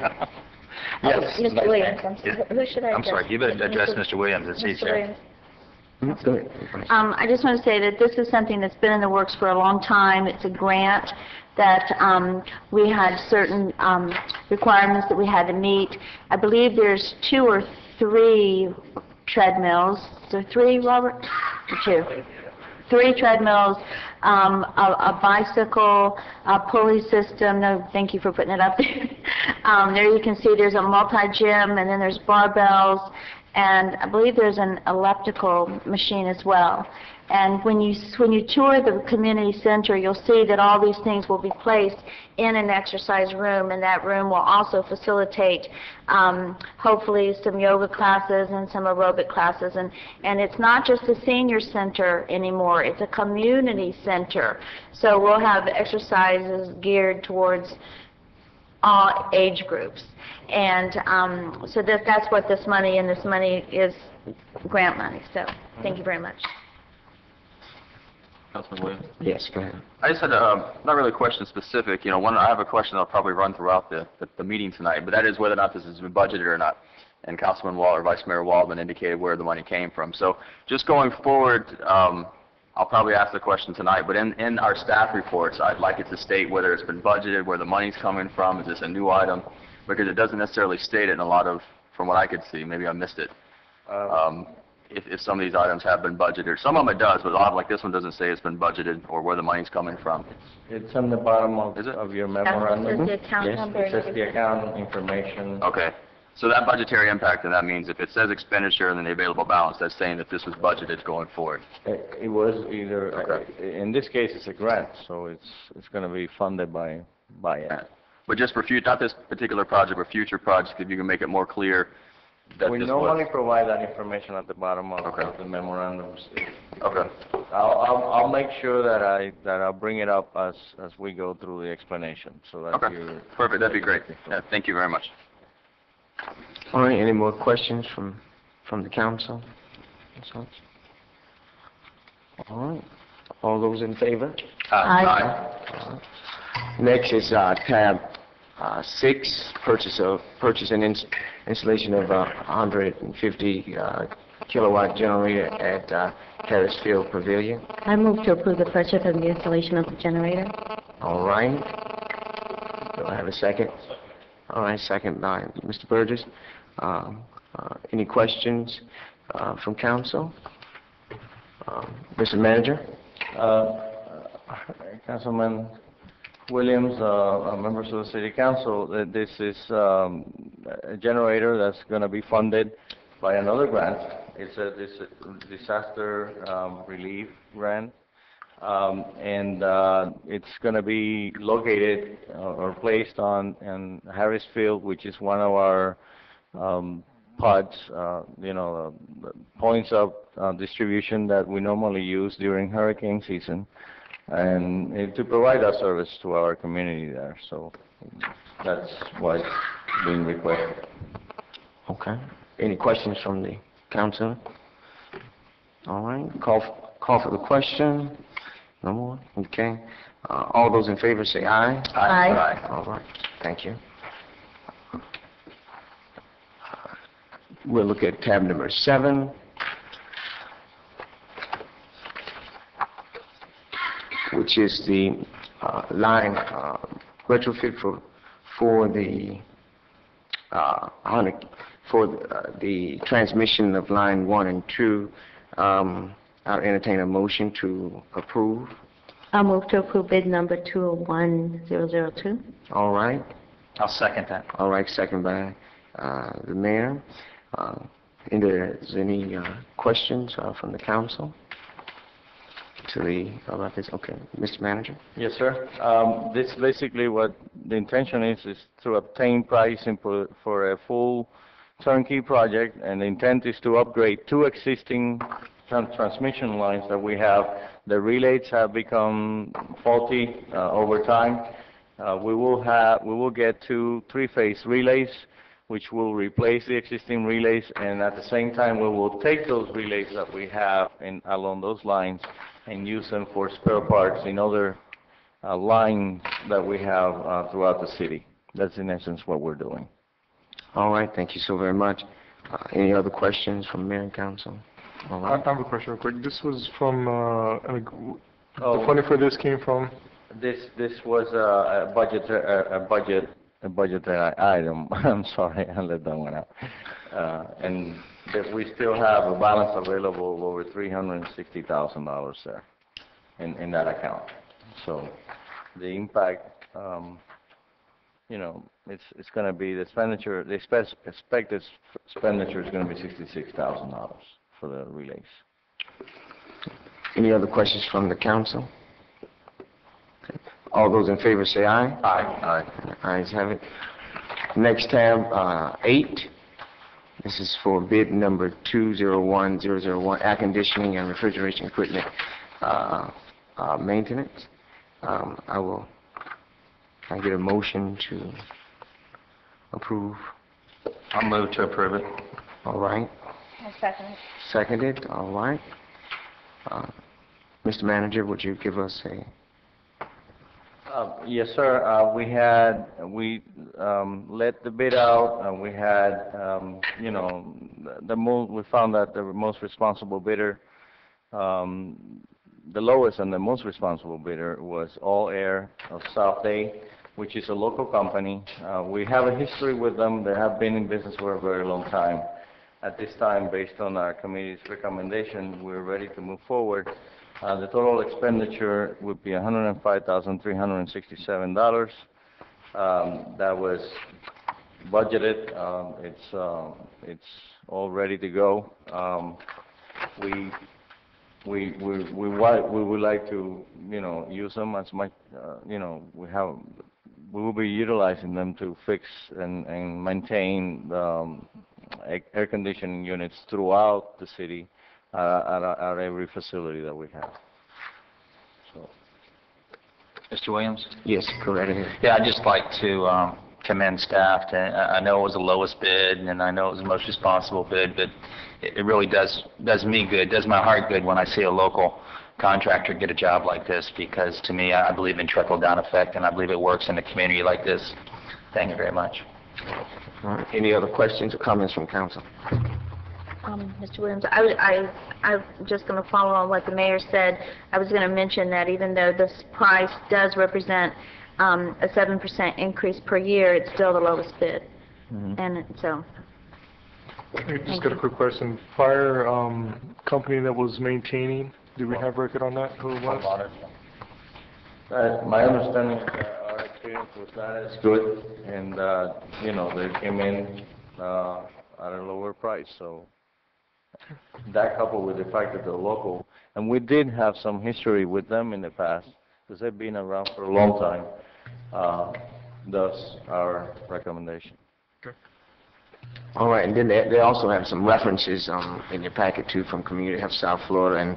Yes. Mr. Williams, who should I address? I'm sorry, you better address Mr. Williams. It's Mr. easier. Williams. Go ahead. I just want to say that this is something that's been in the works for a long time. It's a grant that we had certain requirements that we had to meet. I believe there's 2 or 3 treadmills. Is there 3, Robert? Or 2? 3 treadmills, a bicycle, a pulley system. No, thank you for putting it up there. There you can see there's a multi-gym, and then there's barbells, and I believe there's an elliptical machine as well. And when you tour the community center, you'll see that all these things will be placed in an exercise room, and that room will also facilitate hopefully some yoga classes and some aerobic classes. And it's not just a senior center anymore, it's a community center. So we'll have exercises geared towards all age groups. And so that's what this money, and this money is grant money. So thank you very much. Councilman Williams? Yes, go ahead. I just had not really a question specific. You know, I have a question that'll probably run throughout the meeting tonight, but that is whether or not this has been budgeted or not. And Councilman Wall or Vice Mayor Waldman indicated where the money came from. So just going forward, I'll probably ask the question tonight, but in our staff reports, I'd like it to state whether it's been budgeted, where the money's coming from, is this a new item? Because it doesn't necessarily state it in a lot of, from what I could see, maybe I missed it. If some of these items have been budgeted. Some of them it does, but a lot like this one doesn't say it's been budgeted or where the money's coming from. It's on the bottom of Is it? of your That's memorandum. the account Yes, number. It says the account information. Okay. So that budgetary impact, and that means if it says expenditure and then the available balance, that's saying that this was budgeted going forward. It was either, Okay. in this case, it's a grant, so it's going to be funded by it. But just for not this particular project, but future projects, if you can make it more clear that We this normally was. provide that information at the bottom of Okay. the memorandums. Okay. I'll make sure that I'll bring it up as we go through the explanation, so that Okay. you're... Perfect. That'd be great. Yeah, thank you very much. All right, any more questions from the council? All right, all those in favor? Aye. Next is tab 6, purchase and installation of a 150 kilowatt generator at Harris Field Pavilion. I move to approve the purchase and the installation of the generator. All right. Do I have a second? All right, second by Mr. Burgess. Any questions from council? Mr. Manager? Councilman Williams, members of the City Council, this is a generator that's going to be funded by another grant. It's a disaster relief grant, and it's going to be located or placed on Harris Field, which is one of our pods, points of distribution that we normally use during hurricane season, and to provide that service to our community there. So that's what's being requested. Okay. Any questions from the council? All right. Call for the question. No more? Okay. All those in favor say aye. Aye. All right. Thank you. We'll look at tab number 7. Which is the line retrofit for the transmission of line 1 and 2. I'll entertain a motion to approve. I'll move to approve bid number 201002. All right. I'll second that. All right. Second by the mayor. Is there any questions from the council about this? Okay, Mr. Manager. Yes, sir. This basically what the intention is to obtain pricing for a full turnkey project, and the intent is to upgrade 2 existing transmission lines that we have. The relays have become faulty over time. We will get 2 3-phase relays, which will replace the existing relays, and at the same time we will take those relays that we have along those lines and use them for spare parts in other lines that we have throughout the city. That's in essence what we're doing. All right, thank you so very much. Any other questions from Mayor and Council? All I right. have a question real quick. This was from, the funding for this came from? This was a budget item. I'm sorry, I let that one out. And that we still have a balance available of over $360,000 there in that account. So the impact, it's going to be the expenditure. The expected expenditure is going to be $66,000 for the relays. Any other questions from the council? Okay. All those in favor say aye. Aye. Ayes have it. Next tab, 8. This is for bid number 201001, air conditioning and refrigeration equipment maintenance. I get a motion to approve? I'll move to approve it. All right. I second it. Seconded, all right. Mr. Manager, would you give us a... Yes, sir. We let the bid out, and we had, we found that the most responsible bidder, the lowest and the most responsible bidder was All Air of South Day, which is a local company. We have a history with them. They have been in business for a very long time. At this time, based on our committee's recommendation, we're ready to move forward. The total expenditure would be $105,367. That was budgeted. It's all ready to go. We would like to, use them as much, we will be utilizing them to fix and maintain the air conditioning units throughout the city at every facility that we have. So. Mr. Williams? Yes, go right ahead. Yeah, I'd just like to commend staff. I know it was the lowest bid, and I know it was the most responsible bid, but it really does me good, does my heart good when I see a local contractor get a job like this, because to me, I believe in trickle-down effect, and I believe it works in a community like this. Thank you very much. All right. Any other questions or comments from council? Mr. Williams, I'm just going to follow on what the mayor said. I was going to mention that even though this price does represent a 7% increase per year, it's still the lowest bid. And so... I just got a quick question. Fire company that was maintaining, do we have record on that, who it was? My understanding is that our experience was not as good, and, they came in at a lower price, so that coupled with the fact that they're local, and we did have some history with them in the past, because they've been around for a long time, thus our recommendation. All right, and then they also have some references in your packet too from Community Health South Florida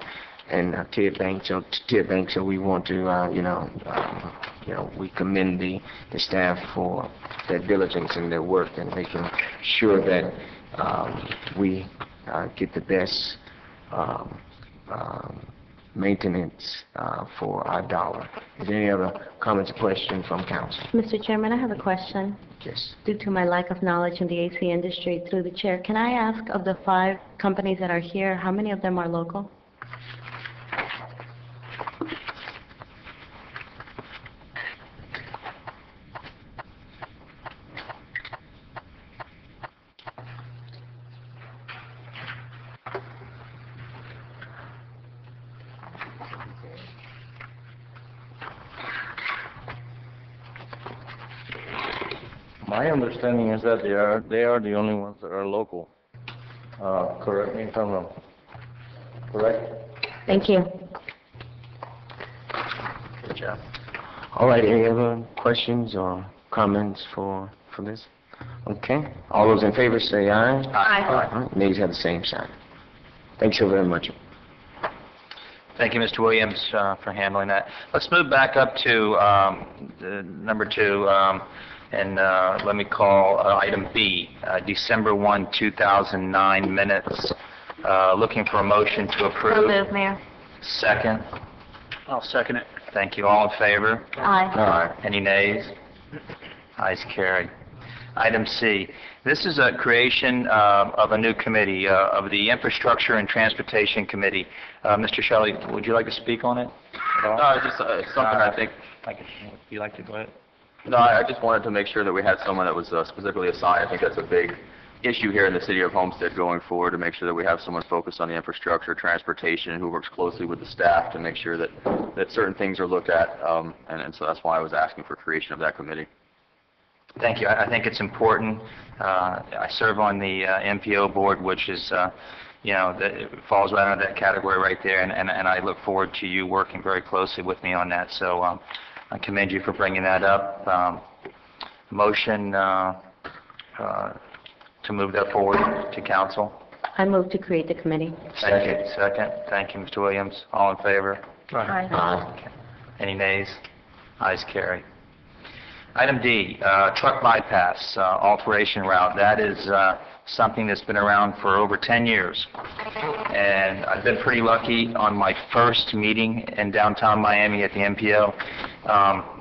and Tier Bank. So we want to, we commend the staff for their diligence and their work and making sure that we get the best maintenance for our dollar. Is there any other comments or questions from council? Mr. Chairman, I have a question. Yes. Due to my lack of knowledge in the AC industry, through the chair, can I ask of the 5 companies that are here, how many of them are local? My understanding is that they are the only ones that are local. Correct me if I'm wrong. Correct? Thank you. Good job. All right, any other questions or comments for this? Okay. All those in favor say aye. Aye. All right. Nays have the same sign. Thanks so very much. Thank you, Mr. Williams, for handling that. Let's move back up to number 2. And let me call item B, December 1, 2009 minutes. Looking for a motion to So approve. moved, Mayor. Second. I'll second it. Thank you. All in favor? Aye. Any nays? Ayes carried. Item C. This is a creation of a new committee, of the Infrastructure and Transportation Committee. Mr. Shelley, would you like to speak on it? No, just something I think. Would you like to go ahead? No, I just wanted to make sure that we had someone that was specifically assigned. I think that's a big issue here in the city of Homestead going forward, to make sure that we have someone focused on the infrastructure, transportation, who works closely with the staff to make sure that certain things are looked at, and so that's why I was asking for creation of that committee. Thank you. I think it's important. I serve on the MPO board, which is you know, that it falls right under that category right there, and I look forward to you working very closely with me on that. So I commend you for bringing that up. Motion to move that forward to council. I move to create the committee. Second. Second. Thank you, Mr. Williams. All in favor? Aye. Any nays? Ayes carry. Item D, truck bypass, alteration route. That is something that's been around for over 10 years. And I've been pretty lucky on my first meeting in downtown Miami at the MPO.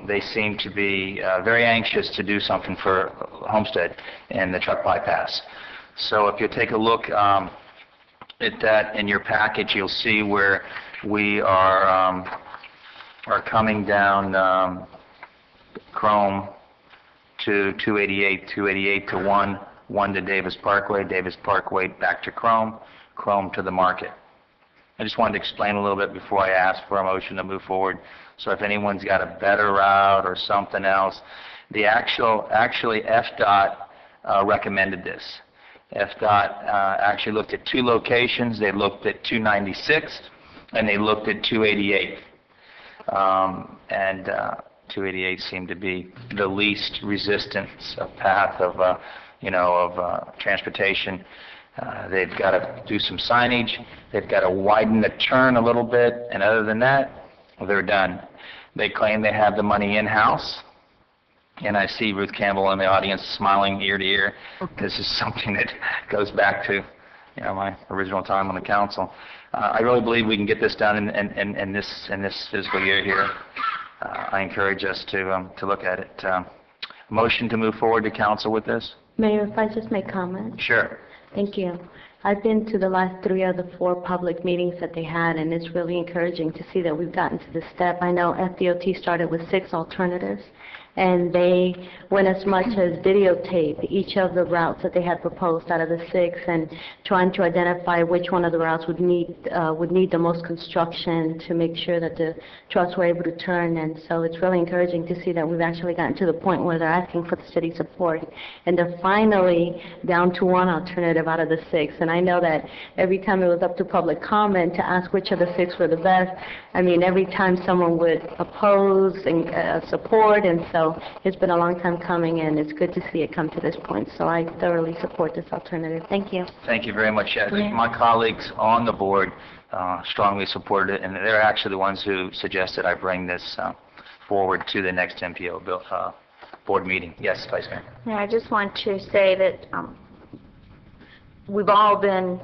They seem to be very anxious to do something for Homestead and the truck bypass. So if you take a look at that in your package, you'll see where we are coming down Chrome to 288, 288 to 1 to Davis Parkway back to Chrome to the market. I just wanted to explain a little bit before I ask for a motion to move forward. So if anyone's got a better route or something else, actually FDOT recommended this. FDOT actually looked at 2 locations. They looked at 296 and they looked at 288. 288 seemed to be the least resistance of path of transportation. They've got to do some signage. They've got to widen the turn a little bit, and other than that, they're done. They claim they have the money in-house, and I see Ruth Campbell in the audience smiling ear to ear. This is something that goes back to my original time on the council. I really believe we can get this done in this fiscal year here. I encourage us to look at it. Motion to move forward to council with this? Mayor, if I just make comment? Sure. Thank you. I've been to the last 3 of the 4 public meetings that they had, and it's really encouraging to see that we've gotten to this step. I know FDOT started with 6 alternatives, and they went as much as videotape each of the routes that they had proposed out of the 6, and trying to identify which one of the routes would need the most construction to make sure that the trucks were able to turn. And so it's really encouraging to see that we've actually gotten to the point where they're asking for the city support, and they're finally down to 1 alternative out of the 6. And I know that every time it was up to public comment to ask which of the 6 were the best, I mean, every time someone would oppose and support, and so it's been a long time coming, and it's good to see it come to this point. So I thoroughly support this alternative. Thank you. Thank you very much. My colleagues on the board strongly supported it, and they're actually the ones who suggested I bring this forward to the next MPO board meeting. Yes, Vice Mayor. Yeah, I just want to say that we've all been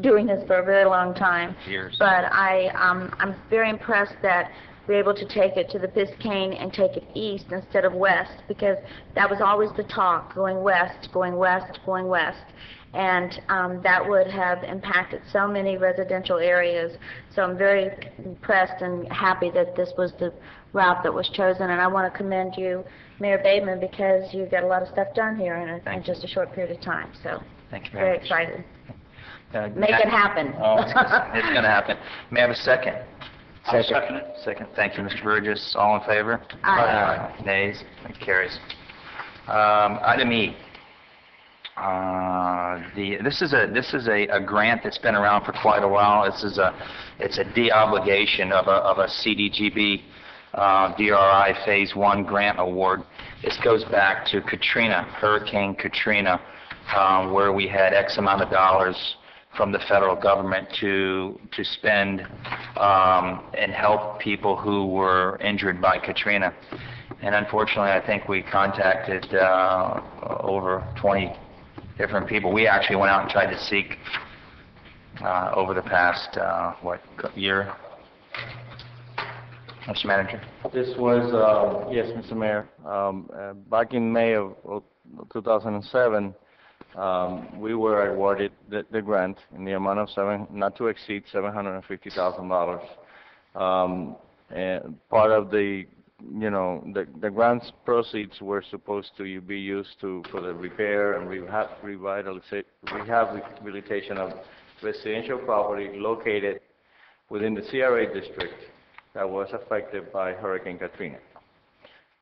doing this for a very long time. Years. But I'm very impressed that we're able to take it to the Biscayne and take it east instead of west, because that was always the talk, going west, going west, going west. And that would have impacted so many residential areas. So I'm very impressed and happy that this was the route that was chosen. And I want to commend you, Mayor Bateman, because you got a lot of stuff done here in just a short period of time. So thank you very much. Excited. Make it happen. Oh, it's going to happen. May I have a second? Second. Second. Thank you, Mr. Burgess. All in favor? Aye. Nays? It carries. Item E. This is a grant that's been around for quite a while. It's a de-obligation of a CDGB DRI Phase 1 grant award. This goes back to Katrina, Hurricane Katrina, where we had X amount of dollars from the federal government to spend and help people who were injured by Katrina. And unfortunately, I think we contacted over 20 different people. We actually went out and tried to seek over the past, year? Mr. Manager? This was, yes, Mr. Mayor. Back in May of 2007, we were awarded the grant in the amount of not to exceed $750,000. And part of the grant's proceeds were supposed to be used for the repair and rehabilitation of residential property located within the CRA district that was affected by Hurricane Katrina.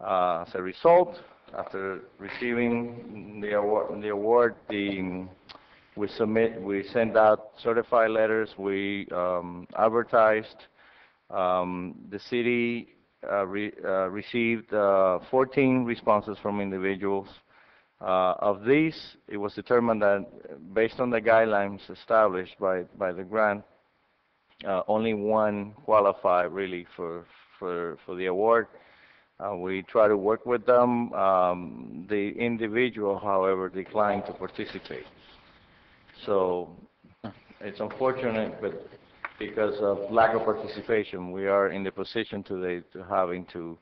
As a result, after receiving the award, the we sent out certified letters, we advertised. The city received 14 responses from individuals. Of these, it was determined that based on the guidelines established by the grant, only one qualified really for the award. We try to work with them. The individual, however, declined to participate. So it's unfortunate, but because of lack of participation, we are in the position today to having to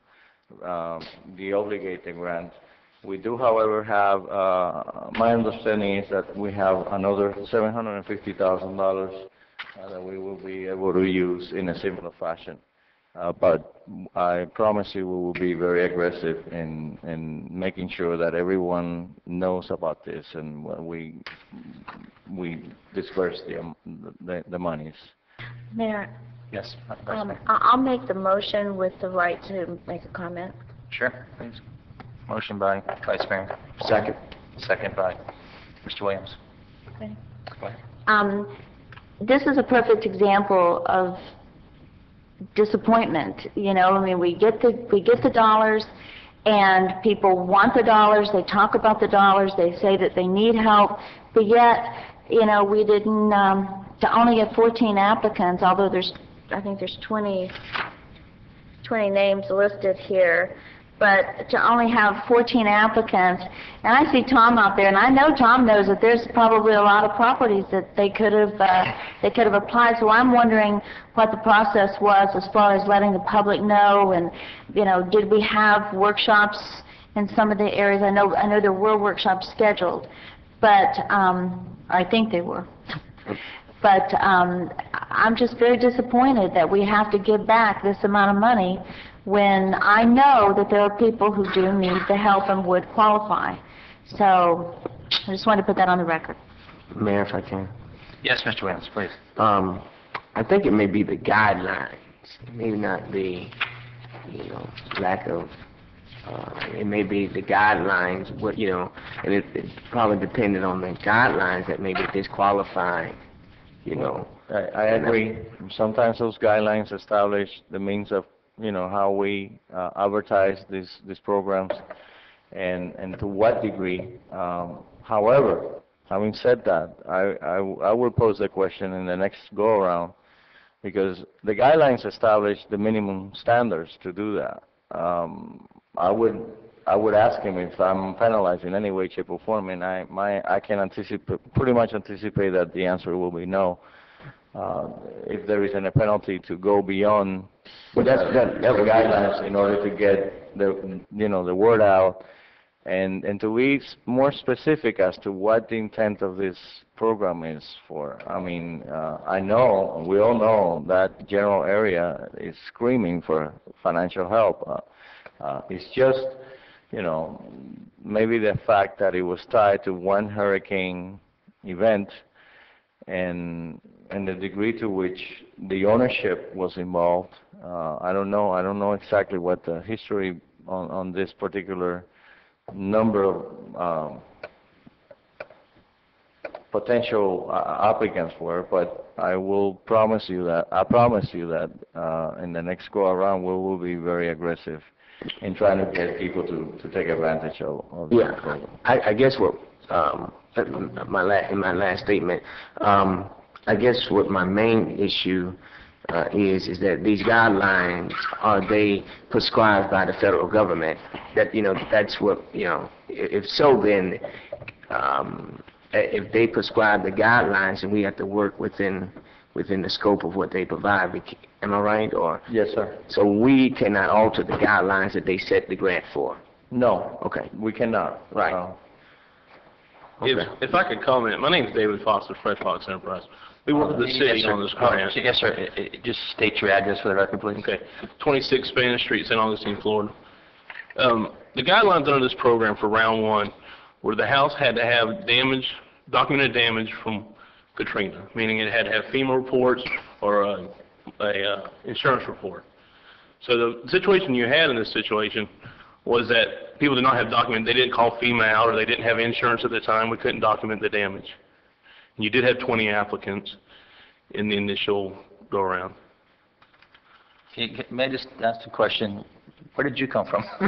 deobligate the grant. We do, however, have, my understanding is that we have another $750,000 that we will be able to use in a similar fashion. But I promise you we will be very aggressive in making sure that everyone knows about this and we disperse the monies. Mayor, Yes. I'll make the motion with the right to make a comment. Sure, please. Motion by Vice Mayor. Second. Second by Mr. Williams. Okay. Go ahead. This is a perfect example of disappointment. You know, I mean, we get the dollars, and people want the dollars. They talk about the dollars. They say that they need help, but yet, you know, we didn't. To only get 14 applicants, although I think there's 20 names listed here. But to only have 14 applicants, and I see Tom out there, and I know Tom knows that there's probably a lot of properties that they could have applied. So I'm wondering what the process was as far as letting the public know, and you know, did we have workshops in some of the areas? I know there were workshops scheduled, but I think they were. But I'm just very disappointed that we have to give back this amount of money when I know that there are people who do need the help and would qualify. So I just wanted to put that on the record. Mayor, if I can. Yes, Mr. Williams, please. I think it may be the guidelines. It may not be, lack of, it may be the guidelines, and it probably depended on the guidelines that may be disqualifying, I agree. Sometimes those guidelines establish the means of how we advertise these programs and to what degree. However, having said that, I will pose the question in the next go-around, because the guidelines establish the minimum standards to do that. I would ask him if I'm penalized in any way, shape, or form, and I can pretty much anticipate that the answer will be no. If there isn't a penalty to go beyond the guidelines in order to get the word out, and to be more specific as to what the intent of this program is for. I mean, I know, we all know that general area is screaming for financial help. It's just, maybe the fact that it was tied to one hurricane event and the degree to which the ownership was involved. I don't know exactly what the history on this particular number of potential applicants were, but I promise you that in the next go around we will be very aggressive in trying to get people to take advantage of the program. I guess what in my last statement, I guess what my main issue is that these guidelines, are they prescribed by the federal government? That that's what if so, then if they prescribe the guidelines and we have to work within the scope of what they provide, am I right? Or yes, sir. So we cannot alter the guidelines that they set the grant for. No. Okay. We cannot. Right. Okay. If I could comment, my name is David Foster, Fresh Fox Enterprise. We work with the city on this grant. Yes, sir. Just state your address for the record, please. Okay. 26 Spanish Street, St. Augustine, Florida. The guidelines under this program for round one were the house had to have documented damage from Katrina, meaning it had to have FEMA reports or a insurance report. So the situation you had in this situation was that people did not have document. They didn't call FEMA out, or they didn't have insurance at the time. We couldn't document the damage. You did have 20 applicants in the initial go-around. May I just ask a question? Where did you come from? I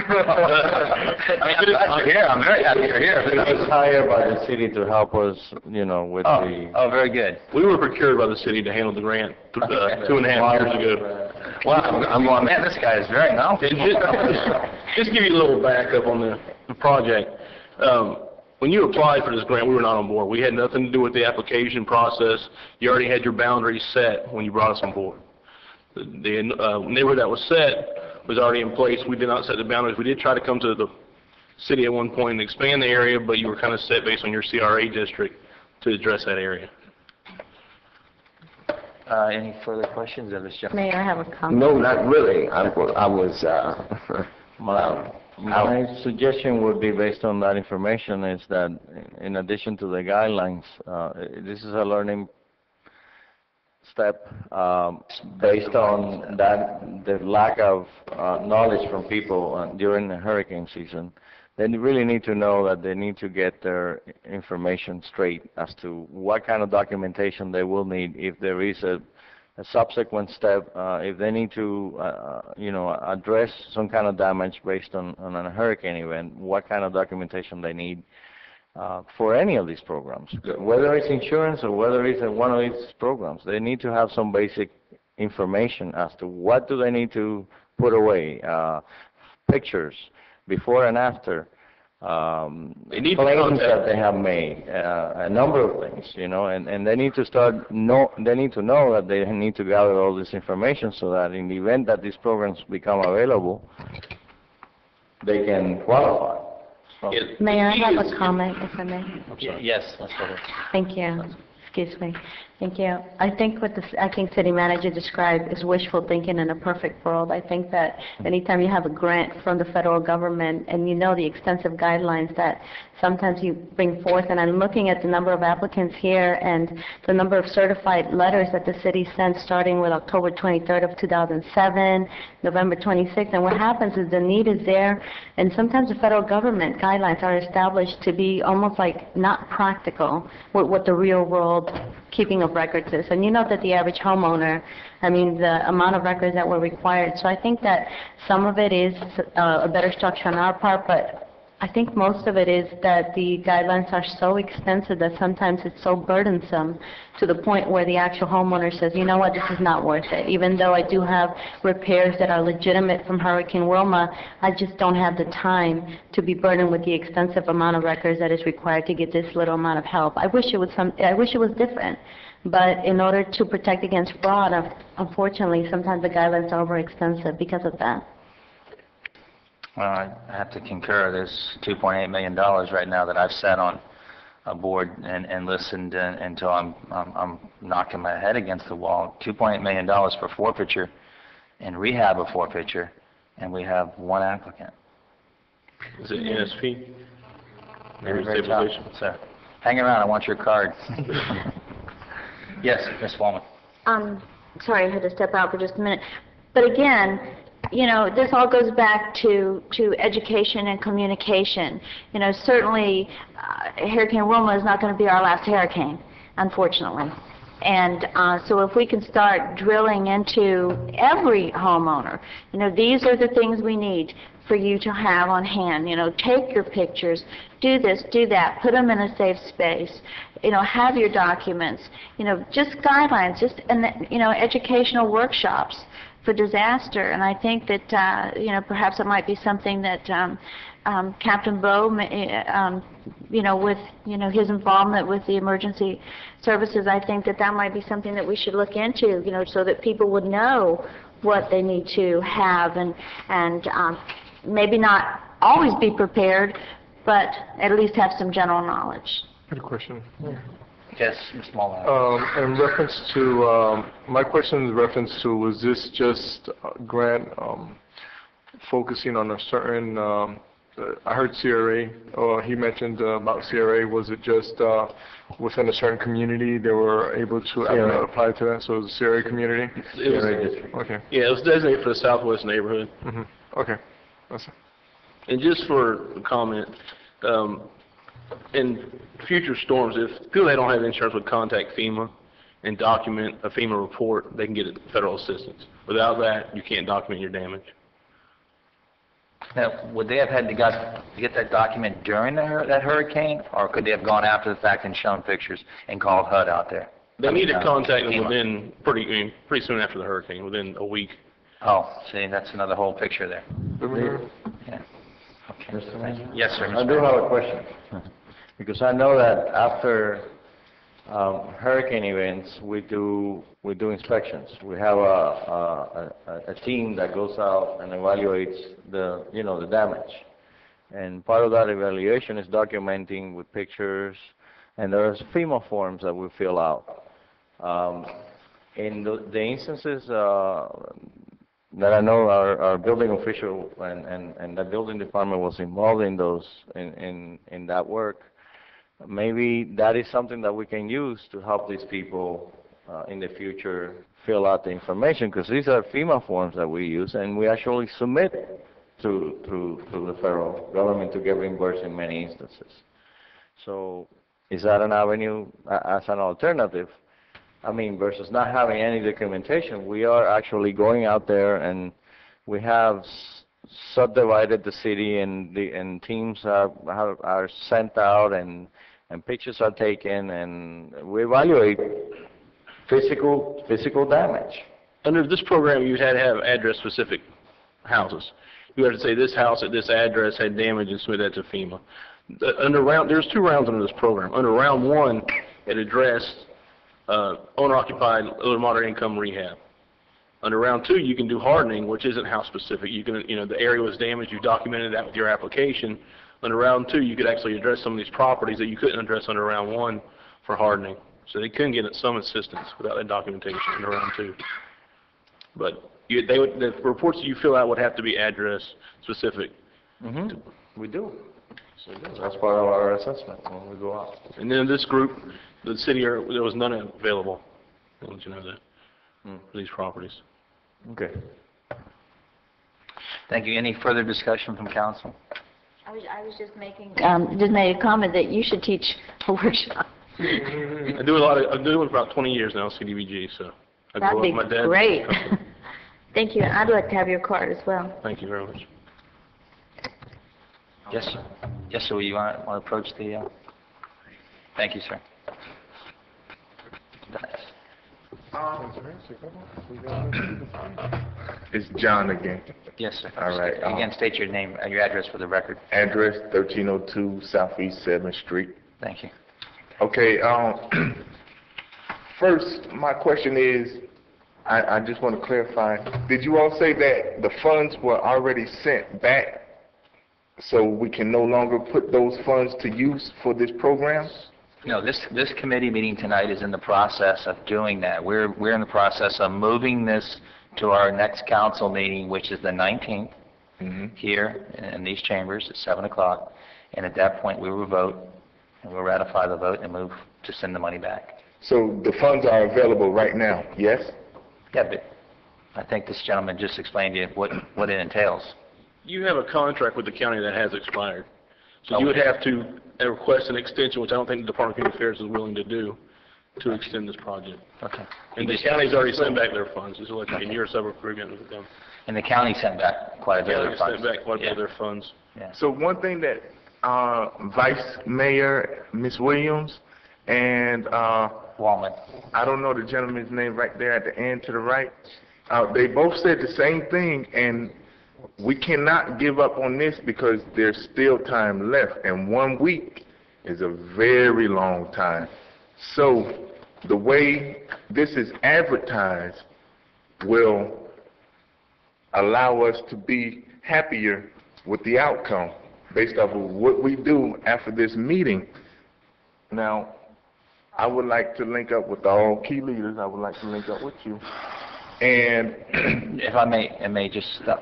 mean, I'm here. I'm very happy you're here. It was hired by the city to help us, you know, with the... Oh, very good. We were procured by the city to handle the grant 2.5 years ago. Wow, I'm going, man, this guy is very knowledgeable. Just give you a little backup on the project. When you applied for this grant, we were not on board. We had nothing to do with the application process. You already had your boundaries set when you brought us on board. The neighborhood that was set was already in place. We did not set the boundaries. We did try to come to the city at one point and expand the area, but you were kind of set based on your CRA district to address that area. Any further questions of this gentleman? Mayor, I have a comment. No, not really. I was, My suggestion would be, based on that information, is that in addition to the guidelines, this is a learning step based on that the lack of knowledge from people during the hurricane season. They really need to know that they need to get their information straight as to what kind of documentation they will need if there is a subsequent step, if they need to, you know, address some kind of damage based on a hurricane event, what kind of documentation they need for any of these programs, whether it's insurance or whether it's one of these programs. They need to have some basic information as to what do they need to put away, pictures, before and after, claims that they have made, a number of things, you know, and they need to they need to know that they need to gather all this information so that in the event that these programs become available, they can qualify. Mayor, I have a comment, if I may. Yes, let's go ahead. Thank you. Excuse me. Thank you. I think what the acting city manager described is wishful thinking in a perfect world. I think that anytime you have a grant from the federal government and you know the extensive guidelines that sometimes you bring forth, and I'm looking at the number of applicants here and the number of certified letters that the city sent starting with October 23rd of 2007, November 26th, and what happens is the need is there, and sometimes the federal government guidelines are established to be almost like not practical with what the real world keeping of records is. And you know that the average homeowner, I mean, the amount of records that were required. So I think that some of it is a better structure on our part, but I think most of it is that the guidelines are so extensive that sometimes it's so burdensome to the point where the actual homeowner says, you know what, this is not worth it. Even though I do have repairs that are legitimate from Hurricane Wilma, I just don't have the time to be burdened with the extensive amount of records that is required to get this little amount of help. I wish it was different. But in order to protect against fraud, unfortunately, sometimes the guidelines are overextensive because of that. Well, I have to concur. There's $2.8 million right now that I've sat on a board and listened until I'm knocking my head against the wall. $2.8 million for forfeiture and rehab of forfeiture, and we have one applicant. Is it NSP? Very tough, sir. Hang around. I want your card. Yes, Ms. Wallman. Sorry, I had to step out for just a minute. But again, you know, this all goes back to education and communication. You know, certainly Hurricane Wilma is not going to be our last hurricane, unfortunately. And so if we can start drilling into every homeowner, you know, these are the things we need for you to have on hand. You know, take your pictures, do this, do that, put them in a safe space, you know, have your documents, you know, just guidelines, and you know, educational workshops for disaster. And I think that, you know, perhaps it might be something that Captain Bowe, you know, with, you know, his involvement with the emergency services, I think that that might be something that we should look into, you know, so that people would know what they need to have and maybe not always be prepared, but at least have some general knowledge. I had a question. Yes, Mr. Mullen. In reference to, my question is reference to, was this just a grant focusing on a certain, I heard CRA, or he mentioned about CRA, was it just within a certain community they were able to apply to that, so it was a CRA community? It was, okay. Yeah, it was designated for the Southwest neighborhood. Okay. That's it. And just for a comment, in future storms, if people that don't have insurance would contact FEMA and document a FEMA report, they can get federal assistance. Without that, you can't document your damage. Now, would they have had to get that document during that hurricane, or could they have gone after the fact and shown pictures and called HUD out there? They need to contact them FEMA. within pretty soon after the hurricane, within a week. Oh, see, that's another whole picture there. Yeah. Okay. Yes, sir. I do have a question, because I know that after hurricane events, we do inspections. We have a team that goes out and evaluates the damage. And part of that evaluation is documenting with pictures, and there's FEMA forms that we fill out. In the instances that I know our building official and the building department was involved in those, in that work, maybe that is something that we can use to help these people in the future fill out the information, because these are FEMA forms that we use, and we actually submit to the federal government to get reimbursed in many instances. So is that an avenue as an alternative? I mean, versus not having any documentation, we are actually going out there, and we have subdivided the city, and teams are sent out, and pictures are taken, and we evaluate physical damage. Under this program, you had to have address-specific houses. You had to say this house at this address had damage and submit that to FEMA. There's 2 rounds under this program. Under round 1, it addressed owner-occupied, low to moderate income rehab. Under round 2, you can do hardening, which isn't house-specific. You can, the area was damaged, you documented that with your application. Under round 2, you could actually address some of these properties that you couldn't address under round 1 for hardening. So they couldn't get some assistance without that documentation under round 2. But the reports you fill out would have to be address-specific. Mm-hmm. We do. So that's part of our assessment when we go out. And then this group, the city, there was none available. I'll let you know that for these properties. Okay. Thank you. Any further discussion from council? I was just made a comment that you should teach a workshop. I've been doing it for about 20 years now, CDBG, so I That'd grew be up with my dad. great. Thank you. I'd like to have your card as well. Thank you very much. Yes, sir. Yes, sir. You want to approach the? Thank you, sir. It's John again. Yes, sir. All right. Again, state your name and your address for the record. Address 1302 Southeast 7th Street. Thank you. Okay, first, my question is, I just want to clarify, did you all say that the funds were already sent back so we can no longer put those funds to use for this program? No, this committee meeting tonight is in the process of doing that. We're in the process of moving this to our next council meeting, which is the 19th, here in these chambers at 7 o'clock. And at that point, we will vote, and we'll ratify the vote and move to send the money back. So the funds are available right now, yes? Yeah, but I think this gentleman just explained to you what it entails. You have a contract with the county that has expired. So you would have to request an extension, which I don't think the Department of Community Affairs is willing to do, to extend this project. Okay. And the county's already sent back their funds. It's like a year or so agreement with them. And the county sent back quite a bit of their funds. They sent back quite a bit of their funds. Yeah. So one thing that Vice Mayor Ms. Williams and Wallman. I don't know the gentleman's name right there at the end to the right. They both said the same thing, and we cannot give up on this because there's still time left, and 1 week is a very long time. So the way this is advertised will allow us to be happier with the outcome based off of what we do after this meeting. Now, I would like to link up with all key leaders. I would like to link up with you. And if I may just stop.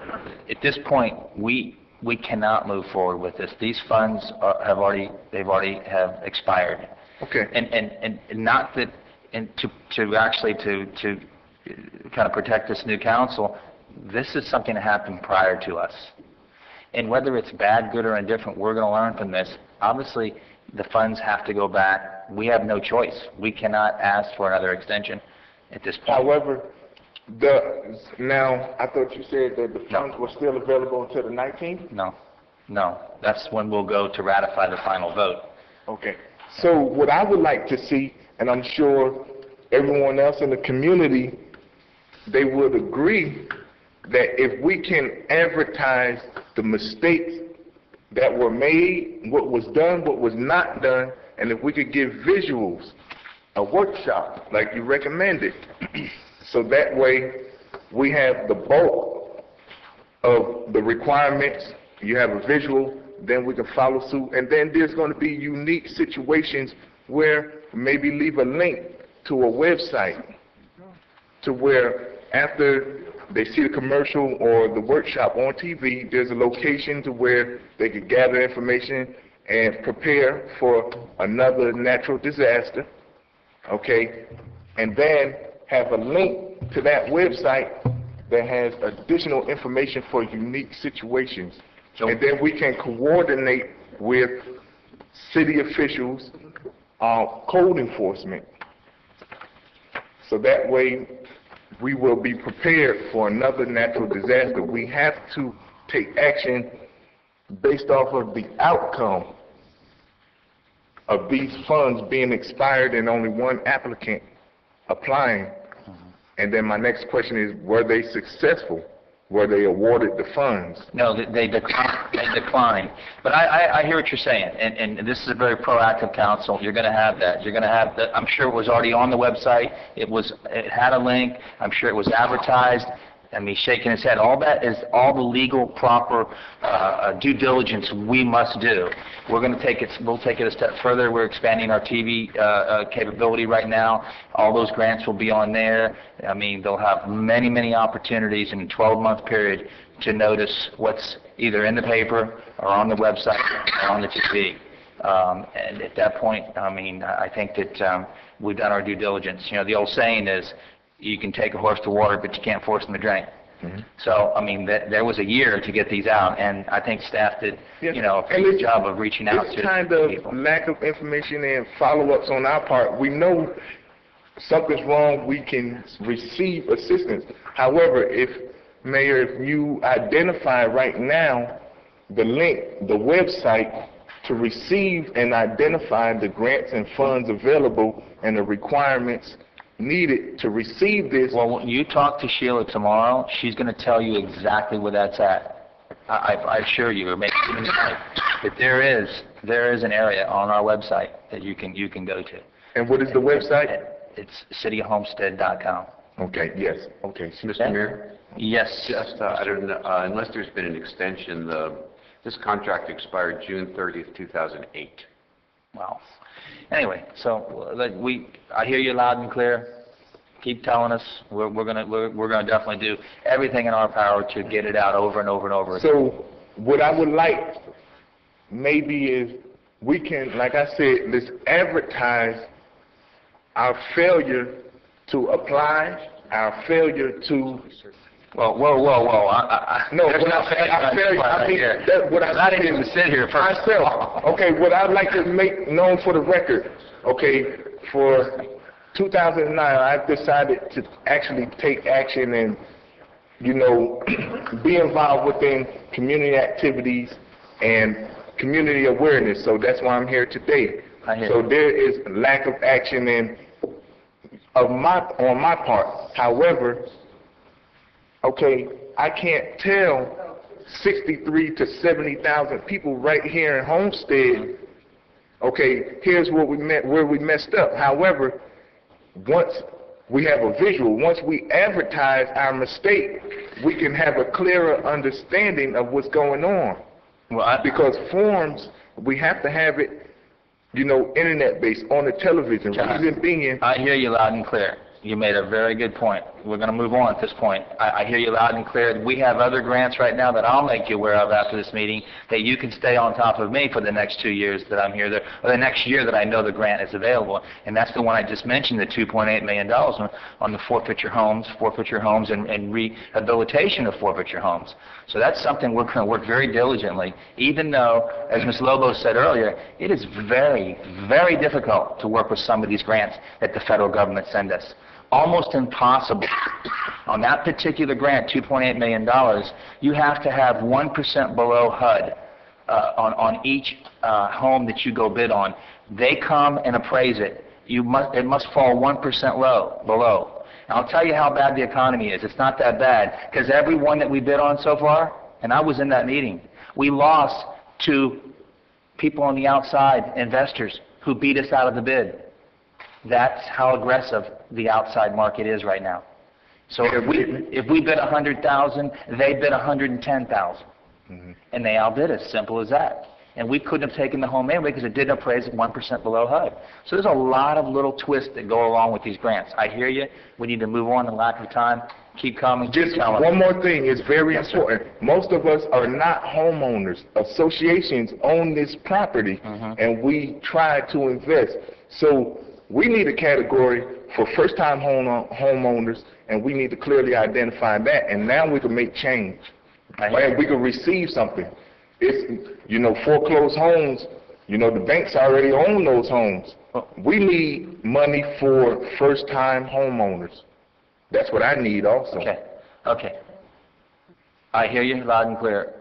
At this point, we cannot move forward with this. These funds have already expired. Okay. And not that, and to actually to kind of protect this new council, this is something that happened prior to us. And whether it's bad, good, or indifferent, we're going to learn from this. Obviously, the funds have to go back. We have no choice. We cannot ask for another extension at this point. However, now, I thought you said that the funds were still available until the 19th? No. That's when we'll go to ratify the final vote. Okay. So what I would like to see, and I'm sure everyone else in the community, they would agree that if we can advertise the mistakes that were made, what was done, what was not done, and if we could give visuals, a workshop like you recommended, so that way we have the bulk of the requirements, you have a visual, then we can follow suit, and then there's going to be unique situations where maybe leave a link to a website to where after they see the commercial or the workshop on TV, there's a location to where they could gather information and prepare for another natural disaster, okay? And then have a link to that website that has additional information for unique situations. And then we can coordinate with city officials, code enforcement. So that way we will be prepared for another natural disaster. We have to take action based off of the outcome of these funds being expired and only one applicant applying. And then my next question is, were they successful? Were they awarded the funds? No, they declined. But I hear what you're saying, and this is a very proactive council. You're going to have that. You're going to have that. I'm sure it was already on the website. It had a link. I'm sure it was advertised. I mean, shaking his head. All that is all the legal, proper due diligence we must do. We're going to take it. We'll take it a step further. We're expanding our TV capability right now. All those grants will be on there. I mean, they'll have many, many opportunities in a 12-month period to notice what's either in the paper or on the website or on the TV. And at that point, I mean, I think that we've done our due diligence. You know, the old saying is, you can take a horse to water, but you can't force them to drink. So, I mean, there was a year to get these out, and I think staff did, you know, a pretty good job of reaching out to people. This kind of lack of information and follow-ups on our part, we know something's wrong, we can receive assistance. However, Mayor, if you identify right now the link, the website, to receive and identify the grants and funds available and the requirements needed to receive this. Well, when you talk to Sheila tomorrow, she's going to tell you exactly where that's at. I assure you, or maybe even tonight, that there is an area on our website that you can go to. And what is the website? It's cityhomestead.com. Okay. Yes. Okay. Mr. Mayor? Yes. Just, I don't know, unless there's been an extension, this contract expired June 30th, 2008. Wow. Anyway, so I hear you loud and clear. Keep telling us. We're gonna definitely do everything in our power to get it out over and over and over again. So what I would like maybe is we can, like I said, let's advertise our failure to apply, our failure to. Whoa! No, what I didn't even sit here for myself. Okay, what I'd like to make known for the record. Okay, for 2009, I've decided to actually take action and, you know, be involved within community activities and community awareness. So that's why I'm here today. So there is lack of action on my part. However, okay, I can't tell 63 to 70,000 people right here in Homestead, okay, here's where we messed up. However, once we have a visual, once we advertise our mistake, we can have a clearer understanding of what's going on. Well, because forms, we have to have it, you know, internet-based, on the television. John, I hear you loud and clear. You made a very good point. we're going to move on at this point. I hear you loud and clear. We have other grants right now that I'll make you aware of after this meeting that you can stay on top of me for the next 2 years that I'm here, or the next year that I know the grant is available. And that's the one I just mentioned, the $2.8 million on the forfeiture homes and rehabilitation of forfeiture homes. So that's something we're going to work very diligently, even though, as Ms. Lobo said earlier, it is very, very difficult to work with some of these grants that the federal government send us. Almost impossible. On that particular grant, $2.8 million, you have to have 1% below HUD on each home that you go bid on. They come and appraise it. It must fall 1% below. And I'll tell you how bad the economy is. It's not that bad, because every one that we bid on so far, and I was in that meeting, we lost to people on the outside, investors, who beat us out of the bid. That's how aggressive the outside market is right now. So if we bid 100,000, they bid 110,000, and they outbid us. Simple as that. And we couldn't have taken the home anyway because it didn't appraise at 1% below HUD. So there's a lot of little twists that go along with these grants. I hear you. We need to move on in lack of time. Keep coming. Just one more thing is very important. Most of us are not homeowners. Associations own this property, and we try to invest. So we need a category for first-time homeowners, and we need to clearly identify that. And now we can make change, and we can receive something. It's, foreclosed homes, the banks already own those homes. We need money for first-time homeowners. That's what I need also. Okay. I hear you loud and clear.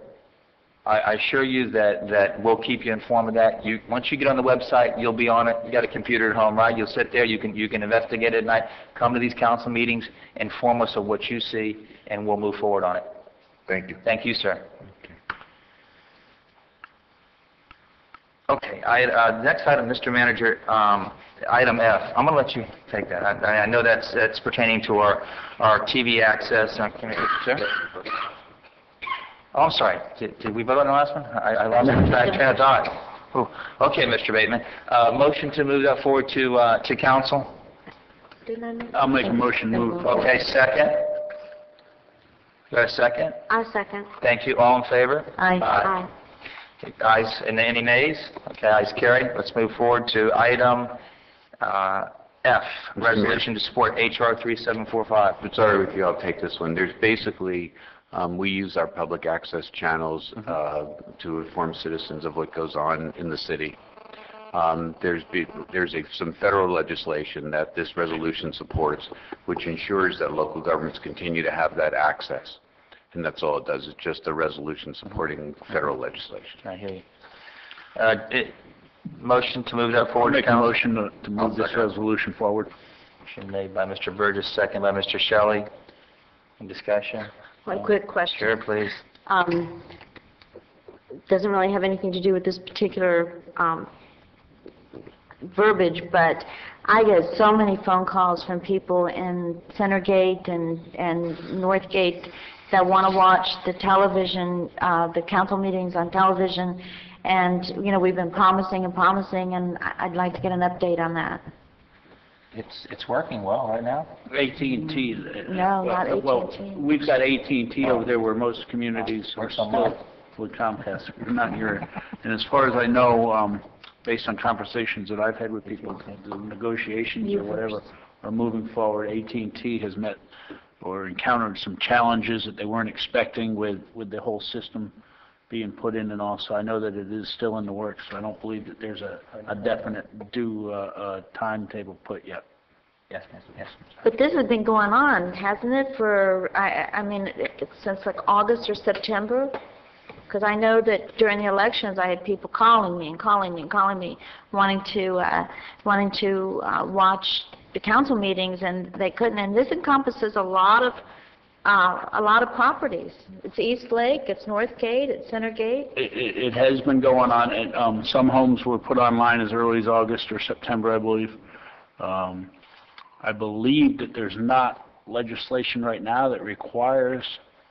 I assure you that we'll keep you informed of that. Once you get on the website, you'll be on it. You got a computer at home, right? You'll sit there. You can investigate it at night. Come to these council meetings, inform us of what you see, and we'll move forward on it. Thank you. Thank you, sir. Okay. Next item, Mr. Manager, item F. I'm going to let you take that. I know that's pertaining to our TV access. Sir? Oh, I'm sorry. Did we vote on the last one? I lost my train of thought. Ooh. Okay, Mr. Bateman. Motion to move that forward to council. I'll make a motion to move. Okay, second. Got a second? I'll second. Thank you. All in favor? Aye. Okay, ayes, and any nays? Okay, ayes carried. Let's move forward to item F, resolution to support HR 3745. If it's all right with you, I'll take this one. There's basically, we use our public access channels to inform citizens of what goes on in the city. There's some federal legislation that this resolution supports, which ensures that local governments continue to have that access. And that's all it does. It's just a resolution supporting federal legislation. I hear you. Motion to move that forward. Make a motion to move this resolution forward. Motion made by Mr. Burgess, second by Mr. Shelley. In discussion? One quick question. Sure, please. Doesn't really have anything to do with this particular verbiage, but I get so many phone calls from people in Center Gate and North Gate that want to watch the television, the council meetings on television, and we've been promising, and I'd like to get an update on that. It's working well right now. AT&T. No, not AT&T. Well, we've got AT&T over there where most communities are still with Comcast. We're not here. And as far as I know, based on conversations that I've had with people, the negotiations or whatever are moving forward. AT&T has met or encountered some challenges that they weren't expecting with the whole system being put in, and also I know that it is still in the works, so I don't believe that there's a definite due timetable put yet. Yes. But this has been going on, hasn't it, for, since like August or September? Because I know that during the elections I had people calling me, wanting to watch the council meetings, and they couldn't. And this encompasses a lot of properties. It's East Lake, it's North Gate, it's Center Gate. It has been going on, and some homes were put online as early as August or September, I believe. I believe that there's not legislation right now that requires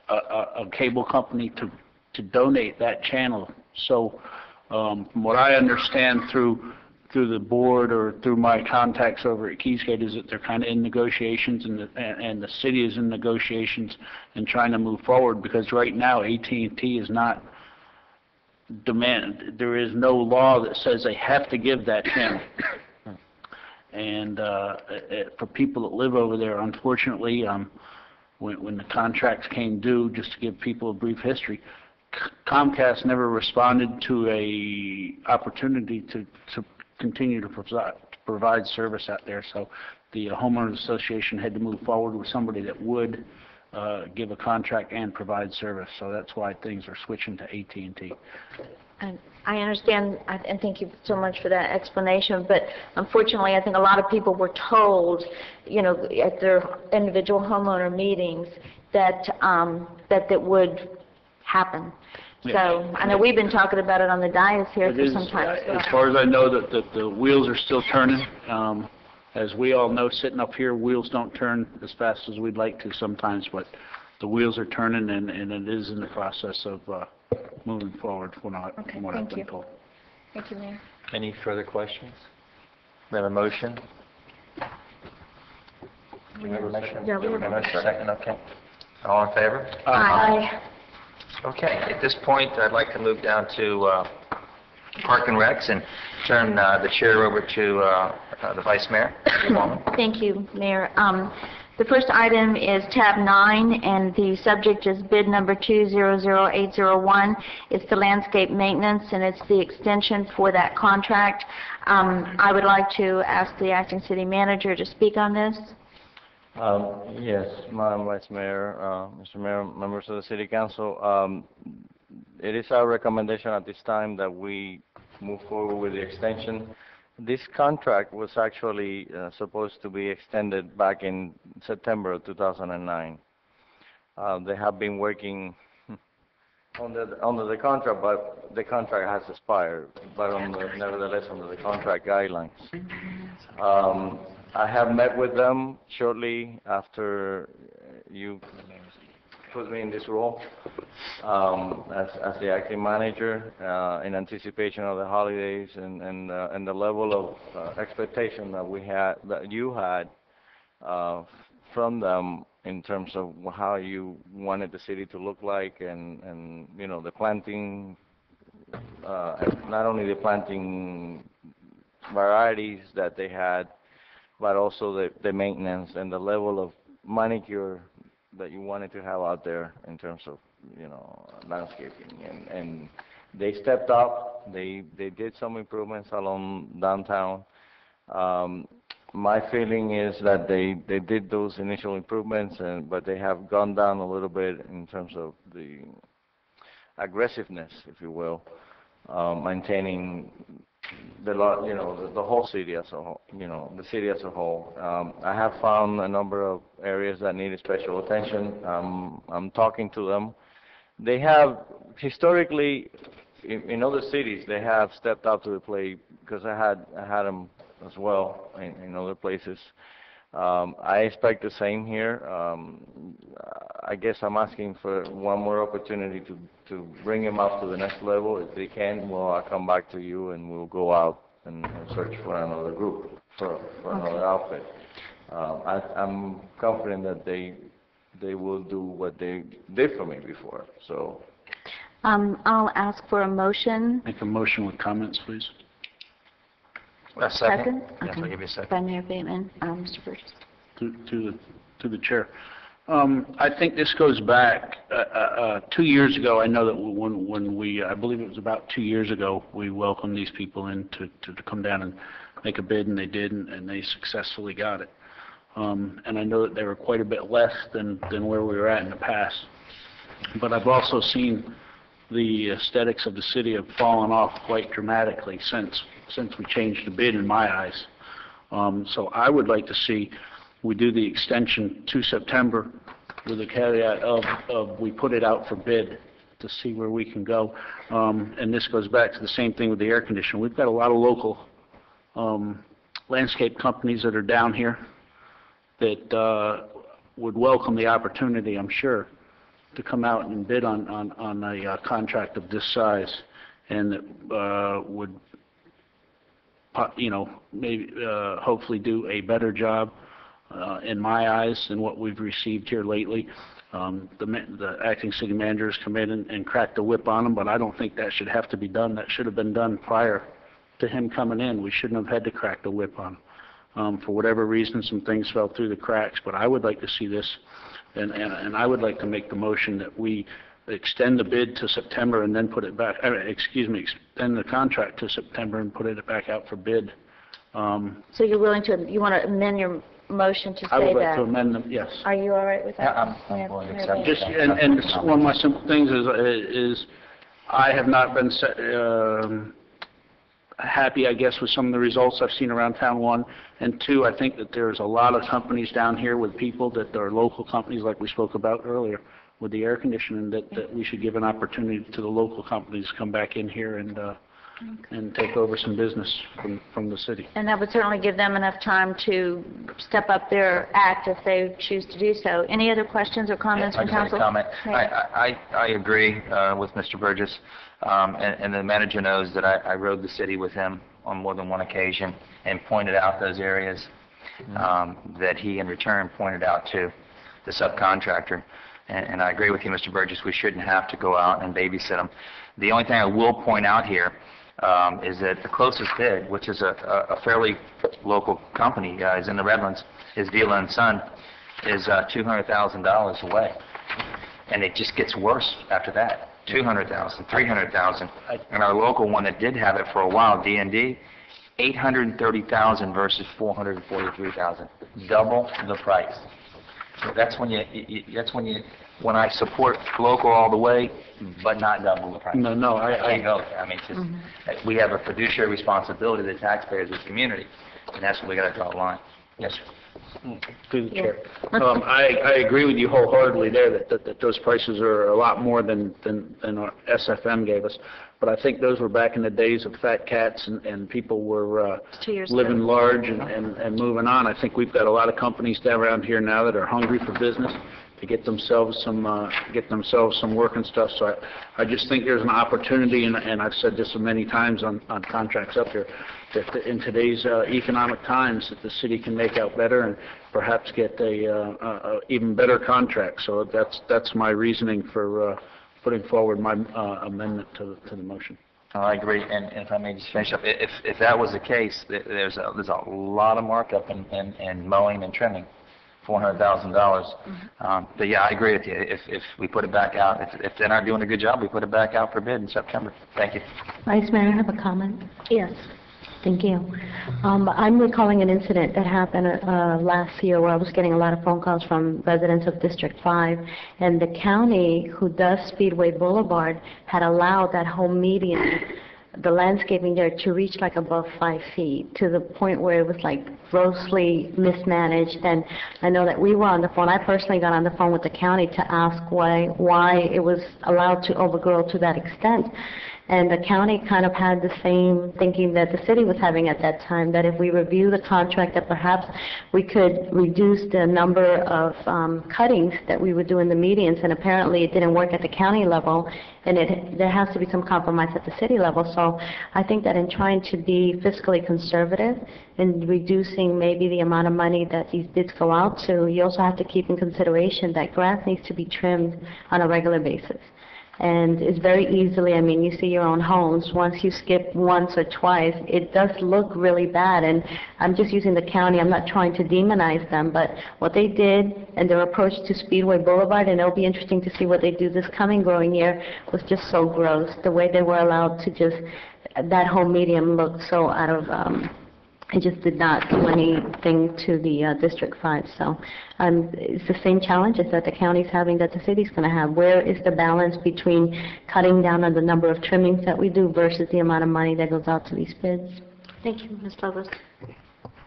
a cable company to donate that channel. So from what I understand through through the board or through my contacts over at Keysgate is that they're kind of in negotiations, and the city is in negotiations and trying to move forward, because right now AT&T is not there is no law that says they have to give that channel. And for people that live over there, unfortunately, when the contracts came due, just to give people a brief history, Comcast never responded to a opportunity to continue to provide service out there. So the homeowners association had to move forward with somebody that would give a contract and provide service. So that's why things are switching to AT&T. And I understand, and thank you so much for that explanation, but unfortunately I think a lot of people were told, you know, at their individual homeowner meetings that that would happen. So I know we've been talking about it on the dais here for some time. As far as I know, that the wheels are still turning. As we all know, sitting up here, wheels don't turn as fast as we'd like to sometimes, but the wheels are turning, and it is in the process of moving forward from what I've been told. Thank you, Mayor. Any further questions? We have a motion? We have a motion? Yeah, we have a motion. Second, okay. All in favor? Aye. Okay, at this point, I'd like to move down to Park and Recs and turn the chair over to the Vice Mayor. Thank you, Mayor. The first item is tab 9, and the subject is bid number 200801. It's the landscape maintenance, and it's the extension for that contract. I would like to ask the acting city manager to speak on this. Yes, Madam Vice Mayor, Mr. Mayor, members of the City Council, it is our recommendation at this time that we move forward with the extension. This contract was actually supposed to be extended back in September of 2009. They have been working under the contract, but the contract has expired, but nevertheless under the contract guidelines. I have met with them shortly after you put me in this role as the acting manager in anticipation of the holidays and the level of expectation that you had from them in terms of how you wanted the city to look like, and you know, the planting, not only the planting varieties that they had, but also the maintenance and the level of manicure that you wanted to have out there in terms of, you know, landscaping. And they stepped up. They did some improvements along downtown. My feeling is that they did those initial improvements, but they have gone down a little bit in terms of the aggressiveness, if you will, maintaining the whole city as a whole, you know, the city as a whole. I have found a number of areas that needed special attention. I'm talking to them. They have historically, in other cities, they have stepped up to the plate, because I had them as well in other places. I expect the same here. I guess I'm asking for one more opportunity to bring him up to the next level. If they can, well, I'll come back to you and we'll go out and search for another group, for another outfit. I'm confident that they will do what they did for me before. So I'll ask for a motion. Make a motion with comments, please. A second? Okay. Yes, I'll give you a second. By Mayor Bateman. Mr. Burgess. To the chair. I think this goes back 2 years ago. I know that when we, I believe it was about 2 years ago, we welcomed these people in to come down and make a bid, and they did, and they successfully got it. And I know that they were quite a bit less than where we were at in the past. But I've also seen the aesthetics of the city have fallen off quite dramatically since we changed the bid, in my eyes. So I would like to see we do the extension to September with the caveat of we put it out for bid to see where we can go. And this goes back to the same thing with the air conditioning. We've got a lot of local landscape companies that are down here that would welcome the opportunity, I'm sure, to come out and bid on a contract of this size, and that would maybe, hopefully do a better job, in my eyes, than what we've received here lately. The acting city manager has come in and cracked the whip on them, but I don't think that should have to be done. That should have been done prior to him coming in. We shouldn't have had to crack the whip on him. For whatever reason, some things fell through the cracks, but I would like to see this, and I would like to make the motion that we extend the bid to September and then put it back, extend the contract to September and put it back out for bid. So you're willing to, you want to amend your motion to say that? I would like to amend them, yes. Are you all right with that? I'm willing to accept Just, that. and one of my simple things is I have not been happy, I guess, with some of the results I've seen around town, one. And two, I think that there's a lot of companies down here with people that are local companies, like we spoke about earlier, with the air conditioning, that we should give an opportunity to the local companies to come back in here and take over some business from the city. And that would certainly give them enough time to step up their act if they choose to do so. Any other questions or comments from council? Comment. I agree with Mr. Burgess, and the manager knows that I rode the city with him on more than one occasion and pointed out those areas that he in return pointed out to the subcontractor. And I agree with you, Mr. Burgess, we shouldn't have to go out and babysit them. The only thing I will point out here is that the closest bid, which is a fairly local company, is in the Redlands, is Vila and Son, is $200,000 away. And it just gets worse after that. $200,000, $300,000. And our local one that did have it for a while, D&D, $830,000 versus $443,000. Double the price. So that's when when I support local all the way, but not double the price. No, I can't go there. I mean, just, we have a fiduciary responsibility to the taxpayers of the community, and that's where we got to draw a line. Yes, sir. Through the chair. I agree with you wholeheartedly there that those prices are a lot more than our SFM gave us. But I think those were back in the days of fat cats and people were living large and moving on. I think we've got a lot of companies down around here now that are hungry for business to get themselves some work and stuff. So I just think there's an opportunity, and I've said this many times on contracts up here, that in today's economic times that the city can make out better and perhaps get a even better contract. So that's my reasoning for putting forward my amendment to the motion. I agree, and if I may just finish up, if that was the case, there's a lot of markup in mowing and trimming, $400,000. But yeah, I agree with you. If we put it back out, if they're not doing a good job, we put it back out for bid in September. Thank you. Vice Mayor, I have a comment. Yes. Thank you. I'm recalling an incident that happened last year where I was getting a lot of phone calls from residents of District 5, and the county, who does Speedway Boulevard, had allowed that whole median, the landscaping there, to reach like above 5 feet, to the point where it was like grossly mismanaged. And I know that we were on the phone, I personally got on the phone with the county to ask why it was allowed to overgrow to that extent. And the county kind of had the same thinking that the city was having at that time, that if we review the contract, that perhaps we could reduce the number of cuttings that we would do in the medians. And apparently it didn't work at the county level, and there has to be some compromise at the city level. So I think that in trying to be fiscally conservative and reducing maybe the amount of money that these bids go out to, you also have to keep in consideration that grass needs to be trimmed on a regular basis. And it's very easily, I mean, you see your own homes, once you skip once or twice, it does look really bad. And I'm just using the county, I'm not trying to demonize them, but what they did and their approach to Speedway Boulevard, and it'll be interesting to see what they do this coming growing year, was just so gross. The way they were allowed to just, that whole medium looked so out of, it just did not do anything to the District 5. So it's the same challenges that the county's having that the city's going to have. Where is the balance between cutting down on the number of trimmings that we do versus the amount of money that goes out to these bids? Thank you, Ms. Douglas.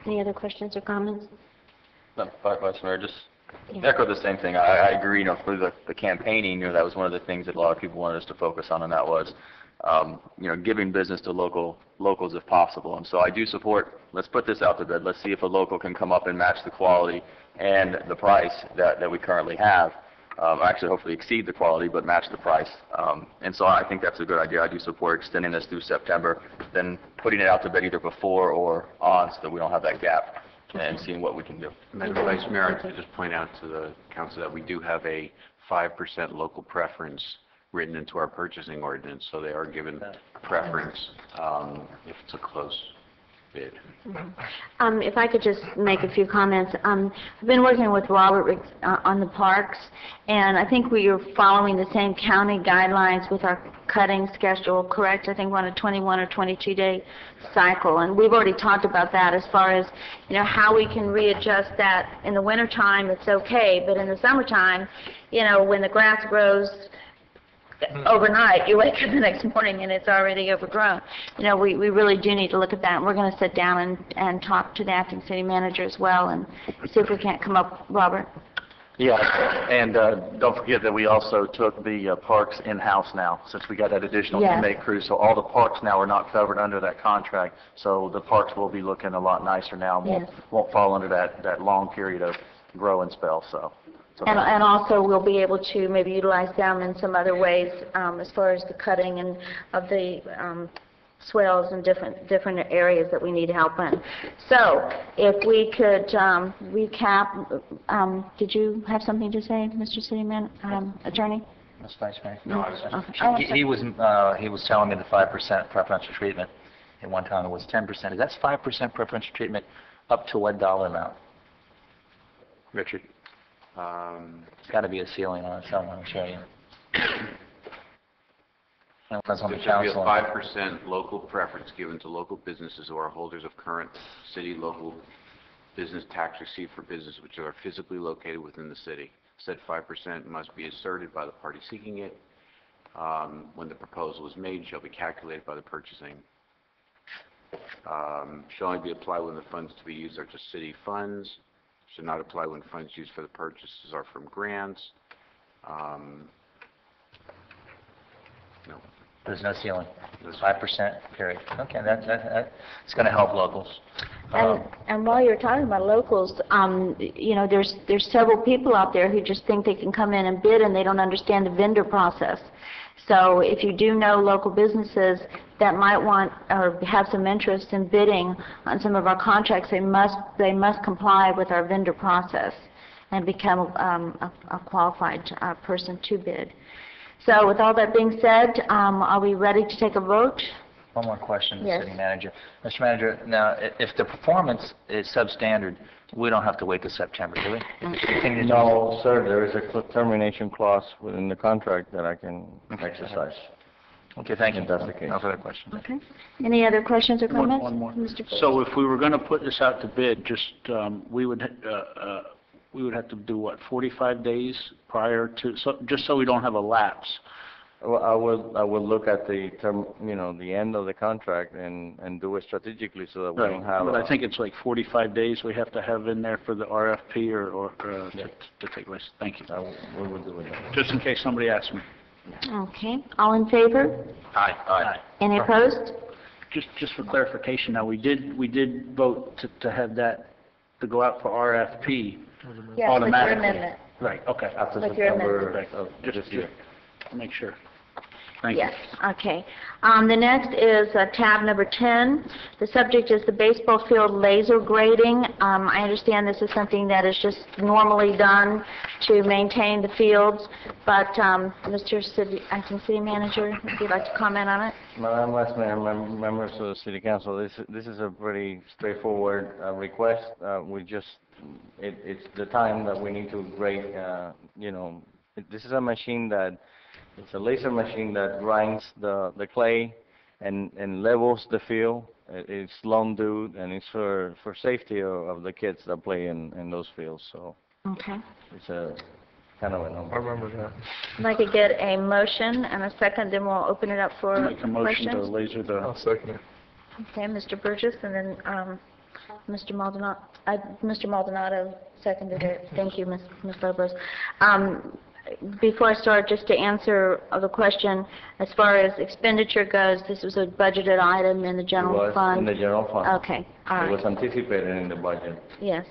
Any other questions or comments? No, Vice Mayor, just echo the same thing. I agree, for the campaigning, that was one of the things that a lot of people wanted us to focus on, and that was giving business to locals if possible. And so I do support, let's put this out to bid. Let's see if a local can come up and match the quality and the price that we currently have. actually hopefully exceed the quality, but match the price. And so I think that's a good idea. I do support extending this through September, then putting it out to bid either before or on so that we don't have that gap and seeing what we can do. Madam Vice Mayor, I'd like to just point out to the council that we do have a 5% local preference written into our purchasing ordinance, so they are given preference if it's a close bid. If I could just make a few comments. I've been working with Robert on the parks, and I think we are following the same county guidelines with our cutting schedule, correct? I think we're on a 21 or 22-day cycle, and we've already talked about that as far as, how we can readjust that. In the wintertime, it's okay, but in the summertime, when the grass grows overnight, you wake up the next morning and it's already overgrown. We really do need to look at that, and we're going to sit down and talk to the acting city manager as well and see if we can't come up, Robert. Yeah, and don't forget that we also took the parks in-house now, since we got that additional Yes. inmate crew. So all the parks now are not covered under that contract. So the parks will be looking a lot nicer now, and Yes. won't fall under that long period of growing spell. So And also we'll be able to maybe utilize them in some other ways as far as the cutting and of the swales and different areas that we need help in. So if we could recap, did you have something to say, Mr. City Attorney? Mr. Vice Mayor? No, I was- He was telling me the 5% preferential treatment. At one time it was 10%. Is that 5% preferential treatment up to what dollar amount? Richard? There's got to be a ceiling on it somewhere, I'll show you. That's on the There should be a council. 5% local preference given to local businesses who are holders of current city local business tax receipt for businesses which are physically located within the city. Said 5% must be asserted by the party seeking it. When the proposal is made, shall be calculated by the purchasing. Shall only be applied when the funds to be used are just city funds. Should not apply when funds used for the purchases are from grants. No. There's no ceiling. 5%, period. Okay, it's going to help locals. And while you're talking about locals, there's several people out there who just think they can come in and bid and they don't understand the vendor process. So if you do know local businesses that might want or have some interest in bidding on some of our contracts, they must comply with our vendor process and become a qualified person to bid. So with all that being said, are we ready to take a vote? One more question, Yes. City Manager. Mr. Manager, now, if the performance is substandard, we don't have to wait till September, do we? If it continues- No, sir, there is a termination clause within the contract that I can exercise. Okay, thank you. If that's the case. No further questions. Okay. Any other questions or comments? One more. Mr. Fitz? So if we were going to put this out to bid, just, we would have to do what, 45 days prior to, just so we don't have a lapse? Well, I will look at the term, the end of the contract and do it strategically so that we don't have. But I think it's like 45 days we have to have in there for the RFP or to take place. Thank you. We will do it. Just in case somebody asks me. Okay. All in favor? Aye. Any opposed? Just for clarification, now, we did vote to have that, to go out for RFP Yes, with your automatically. amendment. Right, okay. After With your September amendment. of this year. Make sure. Thank you. Yes, okay. The next is tab number 10. The subject is the baseball field laser grading. I understand this is something that is just normally done to maintain the fields, but Mr. Acting City Manager, would you like to comment on it? Madam Vice Mayor, members of the City Council, this is a pretty straightforward request. It's the time that we need to grade, this is a machine it's a laser machine that grinds the clay and levels the field. It's long due, and it's for safety of the kids that play in those fields. So Okay. it's a kind of a number. I remember that. I'd like to get a motion and a second, then we'll open it up for Make a motion to questions. laser the, I'll second it. Okay, Mr. Burgess, and then Mr. Maldonado seconded it. Thank you, Ms. Lopez. before I start, just to answer the question, as far as expenditure goes, this was a budgeted item in the general It was fund? in the general fund. Okay, all It was right, anticipated in the budget. yes.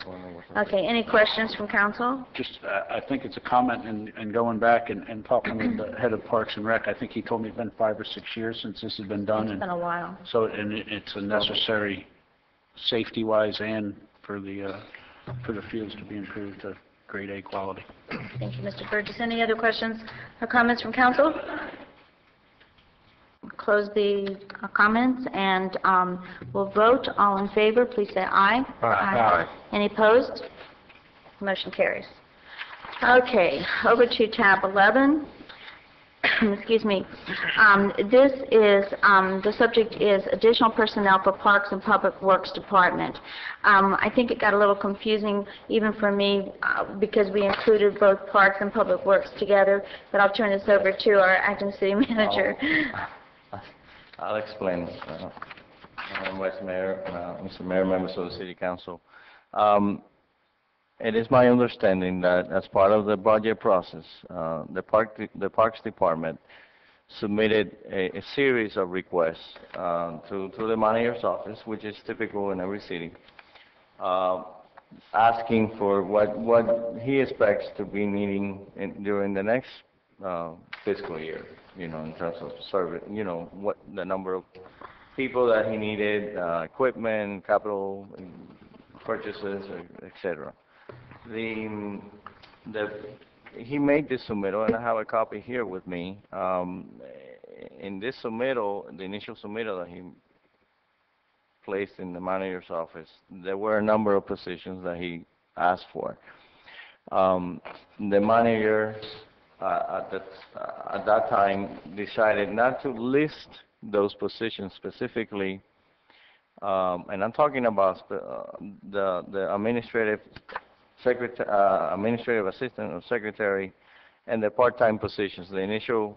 Okay, any questions from council? Just, I think it's a comment, and going back and talking with the head of Parks and Rec, I think he told me it's been 5 or 6 years since this has been done. It's been a while. So, and it's a necessary, safety-wise and for the fields to be improved to grade A quality. Thank you, Mr. Burgess. Any other questions or comments from council? Close the comments, and we'll vote. All in favor, please say aye. Aye. Any opposed? Motion carries. Okay, over to tab 11. Excuse me. This is, the subject is additional personnel for Parks and Public Works Department. I think it got a little confusing even for me because we included both Parks and Public Works together, but I'll turn this over to our acting city manager. I'll explain. Vice Mayor, Mr. Mayor, members of the City Council. It is my understanding that as part of the budget process, the Parks Department submitted a series of requests to the manager's office, which is typical in every city, asking for what he expects to be needing during the next fiscal year, in terms of service, what the number of people that he needed, equipment, capital purchases, etc. He made this submittal, and I have a copy here with me. In this submittal, the initial submittal that he placed in the manager's office, there were a number of positions that he asked for. The manager at that time decided not to list those positions specifically, and I'm talking about the administrative assistant or secretary and the part-time positions, the initial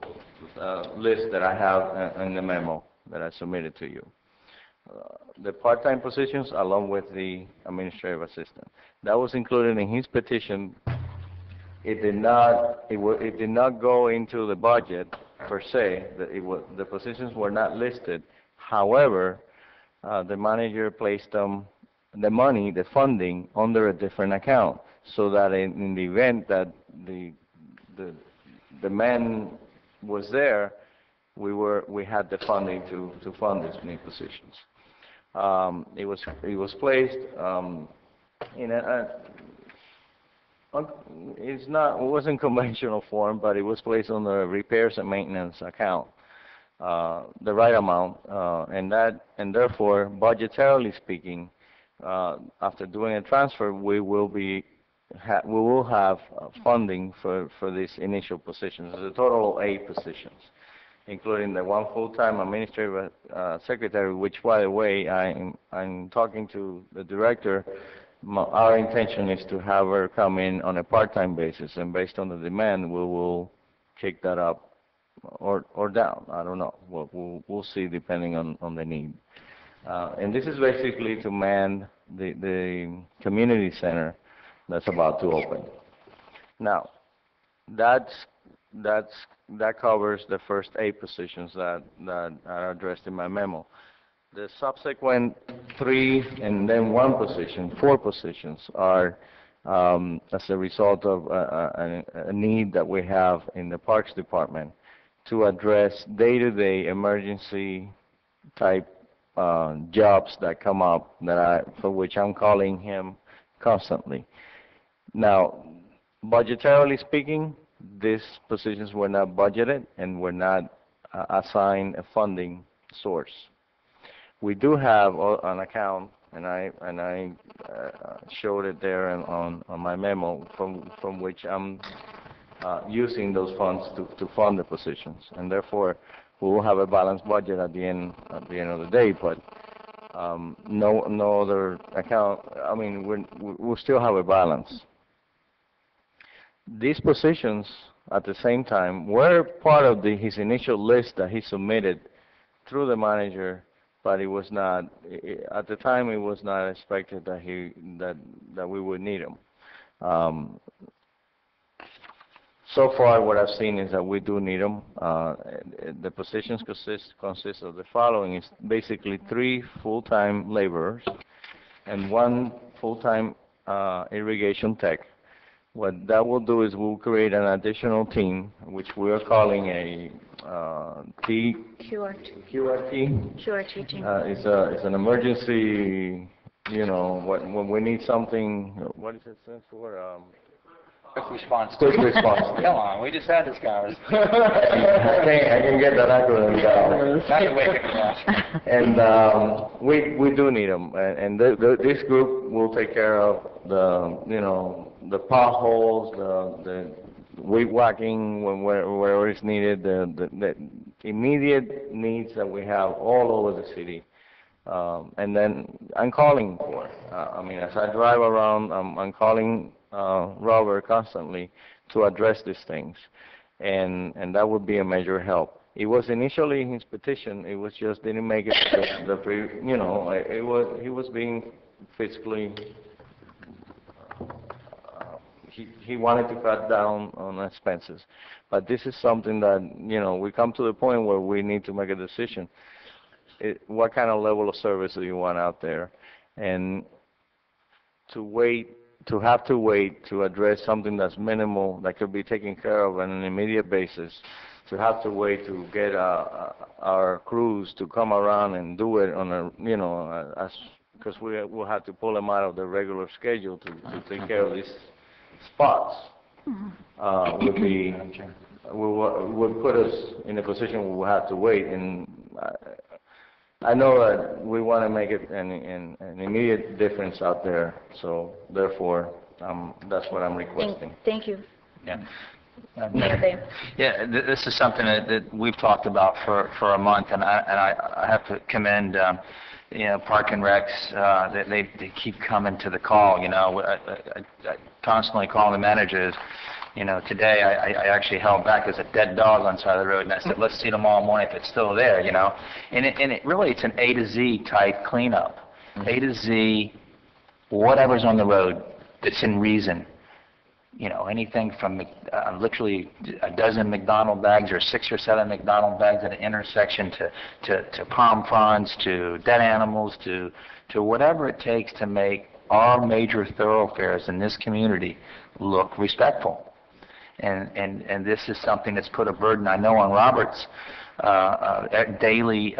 list that I have in the memo that I submitted to you. The part-time positions along with the administrative assistant. That was included in his petition. It did not go into the budget per se. The positions were not listed. However, the manager placed the money, the funding, under a different account, so that in the event that the man was there, we had the funding to fund these new positions. It was placed in it wasn't conventional form, but it was placed on the repairs and maintenance account, the right amount, and therefore, budgetarily speaking, after doing a transfer, we will have funding for these initial positions. There's a total of 8 positions, including the one full-time administrative secretary, which, by the way, I'm talking to the director. Our intention is to have her come in on a part-time basis, and based on the demand, we will kick that up or down. I don't know. We'll see depending on the need. And this is basically to man the community center that's about to open. Now, that covers the first 8 positions that are addressed in my memo. The subsequent 3 and then 1 position, 4 positions are as a result of a need that we have in the Parks Department to address day-to-day emergency type jobs that come up for which I'm calling him constantly. Now, budgetarily speaking, these positions were not budgeted and were not assigned a funding source. We do have an account, and I showed it there on my memo, from which I'm using those funds to fund the positions, and therefore we will have a balanced budget at the end of the day. But no other account. I mean, we'll still have a balance. These positions, at the same time, were part of his initial list that he submitted through the manager. But it was not, at the time, it was not expected that we would need them. So far, what I've seen is that we do need them. The positions consist of the following: it's basically 3 full-time laborers and 1 full-time irrigation tech. What that will do is we'll create an additional team, which we are calling a QRT. QRT team. It's an emergency, when we need something, what is it stand for? Quick response. Quick response. Come on, we just had this conversation. I can get that acronym down. Not to wake up. And we do need them, and this group will take care of the potholes, the weed whacking wherever it's needed, the immediate needs that we have all over the city. And then I'm calling for it. As I drive around, I'm calling Robert constantly to address these things, and that would be a major help. It was initially his petition. It was just didn't make it. He was being physically. He wanted to cut down on expenses, but this is something that we come to the point where we need to make a decision. What kind of level of service do you want out there, and to have to wait to address something that's minimal that could be taken care of on an immediate basis, to have to wait to get our crews to come around and do it on a because we will have to pull them out of the regular schedule to take care of these spots would put us in a position where we'll have to wait. And I know that we want to make it an immediate difference out there, so therefore that's what I'm requesting. Thank you. Yeah. Mayor Bay. Yeah, this is something that we've talked about for a month, and I have to commend Park and Recs. They keep coming to the call. I constantly call the managers. Today I actually held back as a dead dog on the side of the road, and I said, let's see tomorrow morning if it's still there. And it really, it's an A to Z type cleanup. A to Z, whatever's on the road that's in reason. Anything from literally a dozen McDonald bags or 6 or 7 McDonald bags at an intersection to palm fronds, to dead animals, to whatever it takes to make our major thoroughfares in this community look respectful. And this is something that's put a burden, I know, on Robert's daily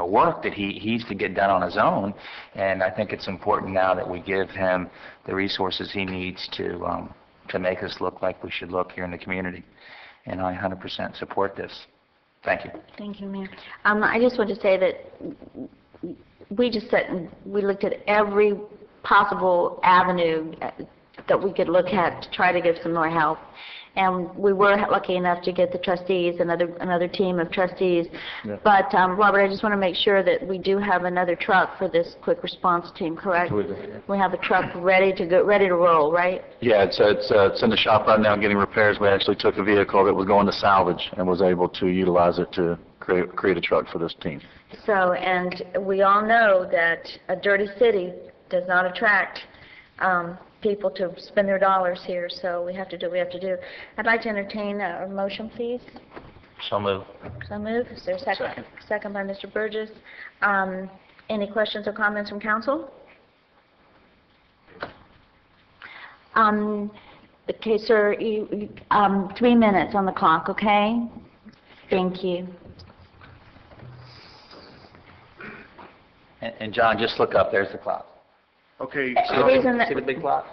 work that he's to get done on his own, and I think it's important now that we give him the resources he needs to make us look like we should look here in the community. And I 100% support this. Thank you. Thank you, Mayor. I just want to say that we just sat and we looked at every possible avenue that we could look at to try to give some more help. And we were lucky enough to get the trustees, another team of trustees. Yeah. But Robert, I just want to make sure that we do have another truck for this quick response team, correct? We have a truck ready to roll, right? Yeah, it's in the shop right now getting repairs. We actually took a vehicle that was going to salvage and was able to utilize it to create a truck for this team. So, and we all know that a dirty city does not attract people to spend their dollars here, so we have to do what we have to do. I'd like to entertain a motion, please. So moved. So moved. Is there a second? Second by Mr. Burgess. Any questions or comments from council? Okay, sir, 3 minutes on the clock, okay? Thank you. And John, just look up. There's the clock. Okay. The reason that- See the big clock?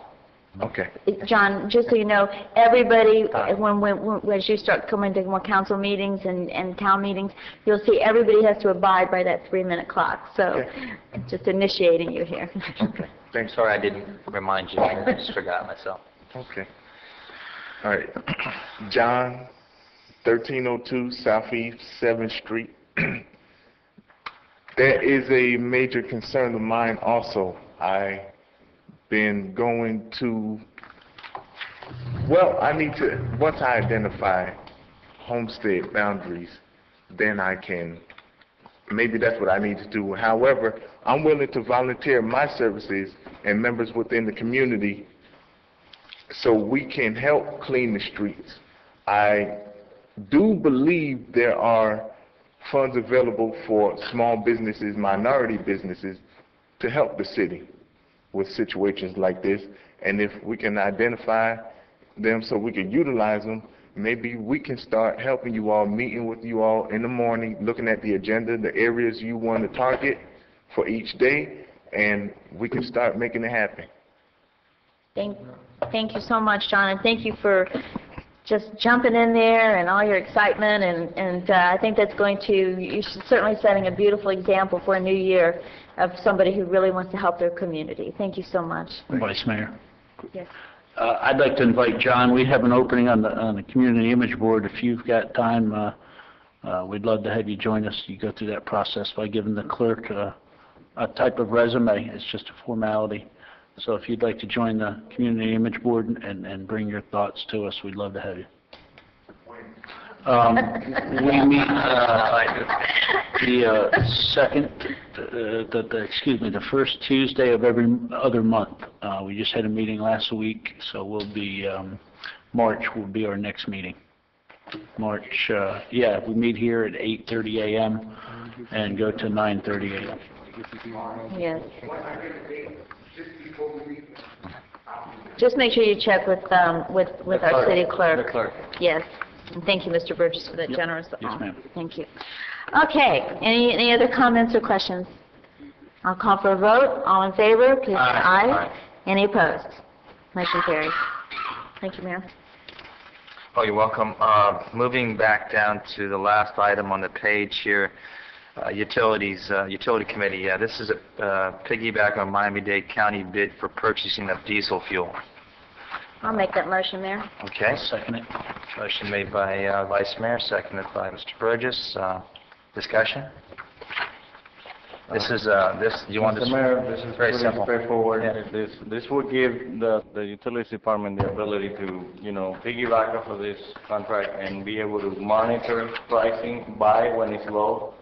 Okay. John, just so you know, everybody, as you start coming to more council meetings and town meetings, you'll see everybody has to abide by that 3-minute clock. So, just initiating you here. Okay. Thanks. Sorry, I didn't remind you. I just forgot myself. Okay. All right. John, 1302 Southeast 7th Street. That is a major concern of mine also. I've been going to, I need to, once I identify homestead boundaries, then I can, maybe that's what I need to do. However, I'm willing to volunteer my services and members within the community so we can help clean the streets. I do believe there are funds available for small businesses, minority businesses, to help the city with situations like this. And if we can identify them so we can utilize them, maybe we can start helping you all, meeting with you all in the morning, looking at the agenda, the areas you want to target for each day, and we can start making it happen. Thank you so much, John, and thank you for just jumping in there and all your excitement, and I think that's you're certainly setting a beautiful example for a new year of somebody who really wants to help their community. Thank you so much. Vice Mayor. Yes. I'd like to invite John. We have an opening on the Community Image Board. If you've got time, we'd love to have you join us. You go through that process by giving the clerk a type of resume. It's just a formality. So if you'd like to join the Community Image Board and bring your thoughts to us, we'd love to have you. We meet the first Tuesday of every other month. We just had a meeting last week, so we'll be March will be our next meeting. March, we meet here at 8:30 a.m. and go to 9:30 a.m. Yes. Just make sure you check with our city clerk. The clerk. Yes. And thank you, Mr. Burgess, for that generous. Yes, ma'am. Thank you. Okay. Any other comments or questions? I'll call for a vote. All in favor, please say aye. Any opposed? Motion carries. Thank you, Mayor. Oh, you're welcome. Moving back down to the last item on the page here, utilities, utility committee. This is a piggyback on Miami-Dade County bid for purchasing of diesel fuel. I'll make that motion, Mayor. Okay. Second it. Motion made by Vice Mayor, seconded by Mr. Burgess. Discussion? This is, you want to... Mr. Mayor, this is very pretty simple. straightforward. Yeah. This would give the utilities department the ability to, piggyback off of this contract and be able to monitor pricing, buy when it's low,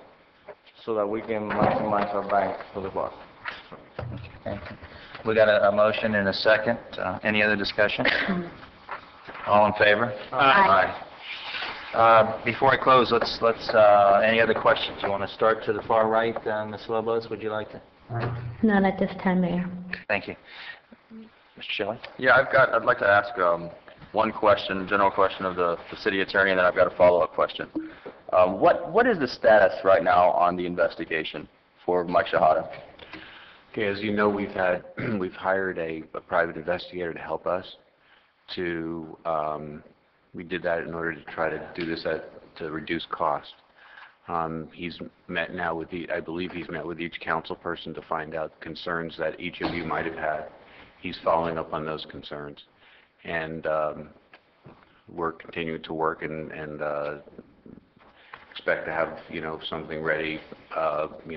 so that we can maximize our bang for the buck. Okay. We got a motion and a second. Any other discussion? All in favor? Aye. Before I close, let's any other questions? You want to start to the far right, Ms. Lobos? Would you like to? None at this time, Mayor. Thank you. Mr. Shelley? Yeah, I'd like to ask one question, general question of the city attorney, and then I've got a follow-up question. What is the status right now on the investigation for Mike Shahada? Okay, as you know, we've hired a private investigator to help us. We did that in order to try to do this to reduce cost. He's met now with I believe he's met with each council person to find out concerns that each of you might have had. He's following up on those concerns, and we're continuing to work and expect to have something ready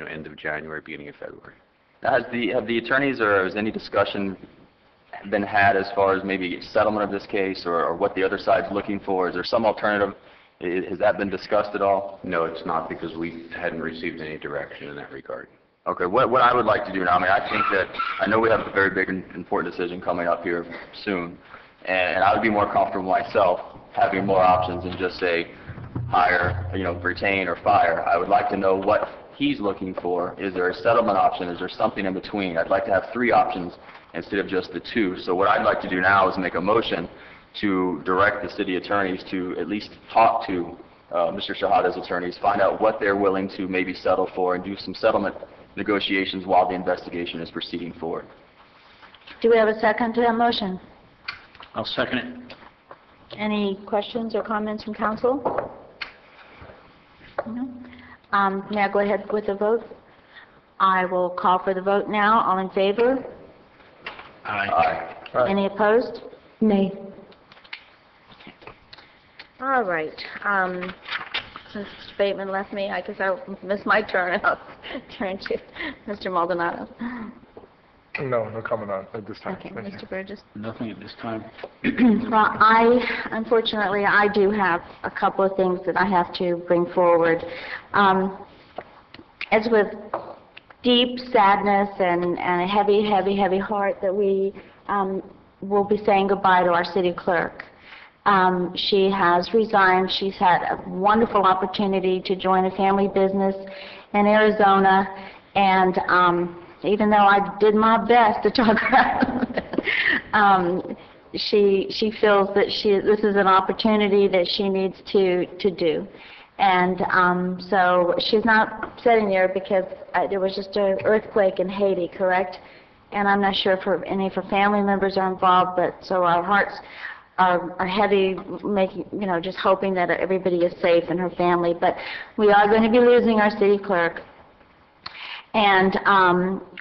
end of January, beginning of February. Have the attorneys or has any discussion been had as far as maybe settlement of this case or what the other side's looking for? Is there some alternative? Has that been discussed at all? No, it's not, because we hadn't received any direction in that regard. Okay, what I would like to do now, I think that, I know we have a very big and important decision coming up here soon, and I would be more comfortable myself having more options than just say hire, retain or fire. I would like to know what he's looking for. Is there a settlement option? Is there something in between? I'd like to have 3 options instead of just the 2. So what I'd like to do now is make a motion to direct the city attorneys to at least talk to Mr. Shahada's attorneys, find out what they're willing to maybe settle for, and do some settlement negotiations while the investigation is proceeding forward. Do we have a second to that motion? I'll second it. Any questions or comments from council? No? May I go ahead with the vote? I will call for the vote now. All in favor? Aye. Any opposed? Nay. All right. Since Mr. Bateman left me, I guess I missed my turn. I'll turn to Mr. Maldonado. No comment on at this time. Okay, Thank you. Mr. Burgess. Nothing at this time. Well, unfortunately, I do have a couple of things that I have to bring forward. It's with deep sadness and a heavy heart that we will be saying goodbye to our city clerk. She has resigned. She's had a wonderful opportunity to join a family business in Arizona, and even though I did my best to talk her out, she feels that this is an opportunity that she needs to do. And so she's not sitting there because there was just an earthquake in Haiti, correct? And I'm not sure if any of her family members are involved, but so our hearts are heavy, making, just hoping that everybody is safe and her family. But we are going to be losing our city clerk. And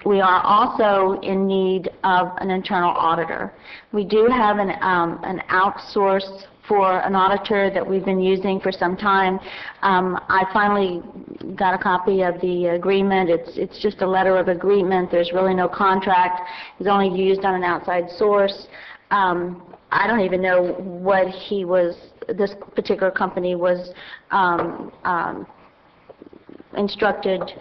we are also in need of an internal auditor. We do have an outsource for an auditor that we've been using for some time. I finally got a copy of the agreement. It's just a letter of agreement. There's really no contract. It's only used on an outside source. I don't even know what this particular company was instructed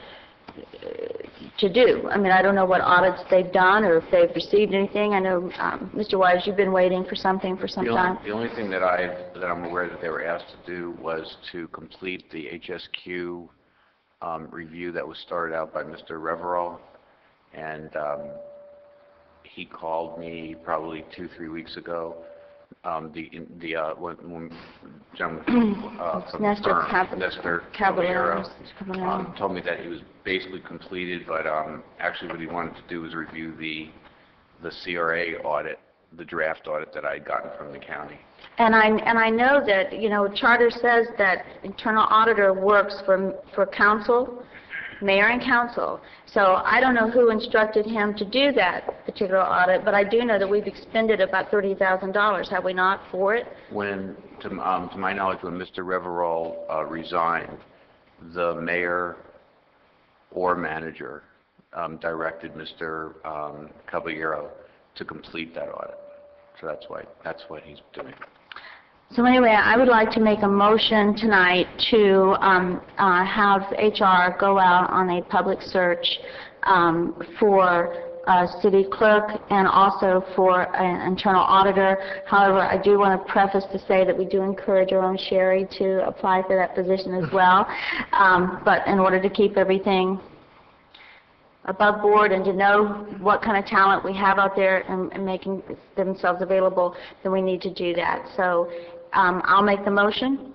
to do. I mean, I don't know what audits they've done or if they've received anything. I know, Mr. Wise, you've been waiting for something for some time. The only thing that I'm aware that they were asked to do was to complete the HSQ review that was started out by Mr. Reverall, and he called me probably 2-3 weeks ago. When gentleman from the firm, Nestor Caballero, told me that he was basically completed, but actually what he wanted to do was review the CRA audit, the draft audit that I had gotten from the county. And I know that charter says that internal auditor works for council, mayor and council. So I don't know who instructed him to do that particular audit, but I do know that we've expended about $30,000, have we not, for it? To my knowledge, when Mr. Reverall resigned, the mayor or manager directed Mr. Caballero to complete that audit. So that's what he's doing. So anyway, I would like to make a motion tonight to have HR go out on a public search for a city clerk and also for an internal auditor. However, I do want to preface to say that we do encourage our own Sherry to apply for that position as well. But in order to keep everything above board and to know what kind of talent we have out there and making themselves available, then we need to do that. So I'll make the motion.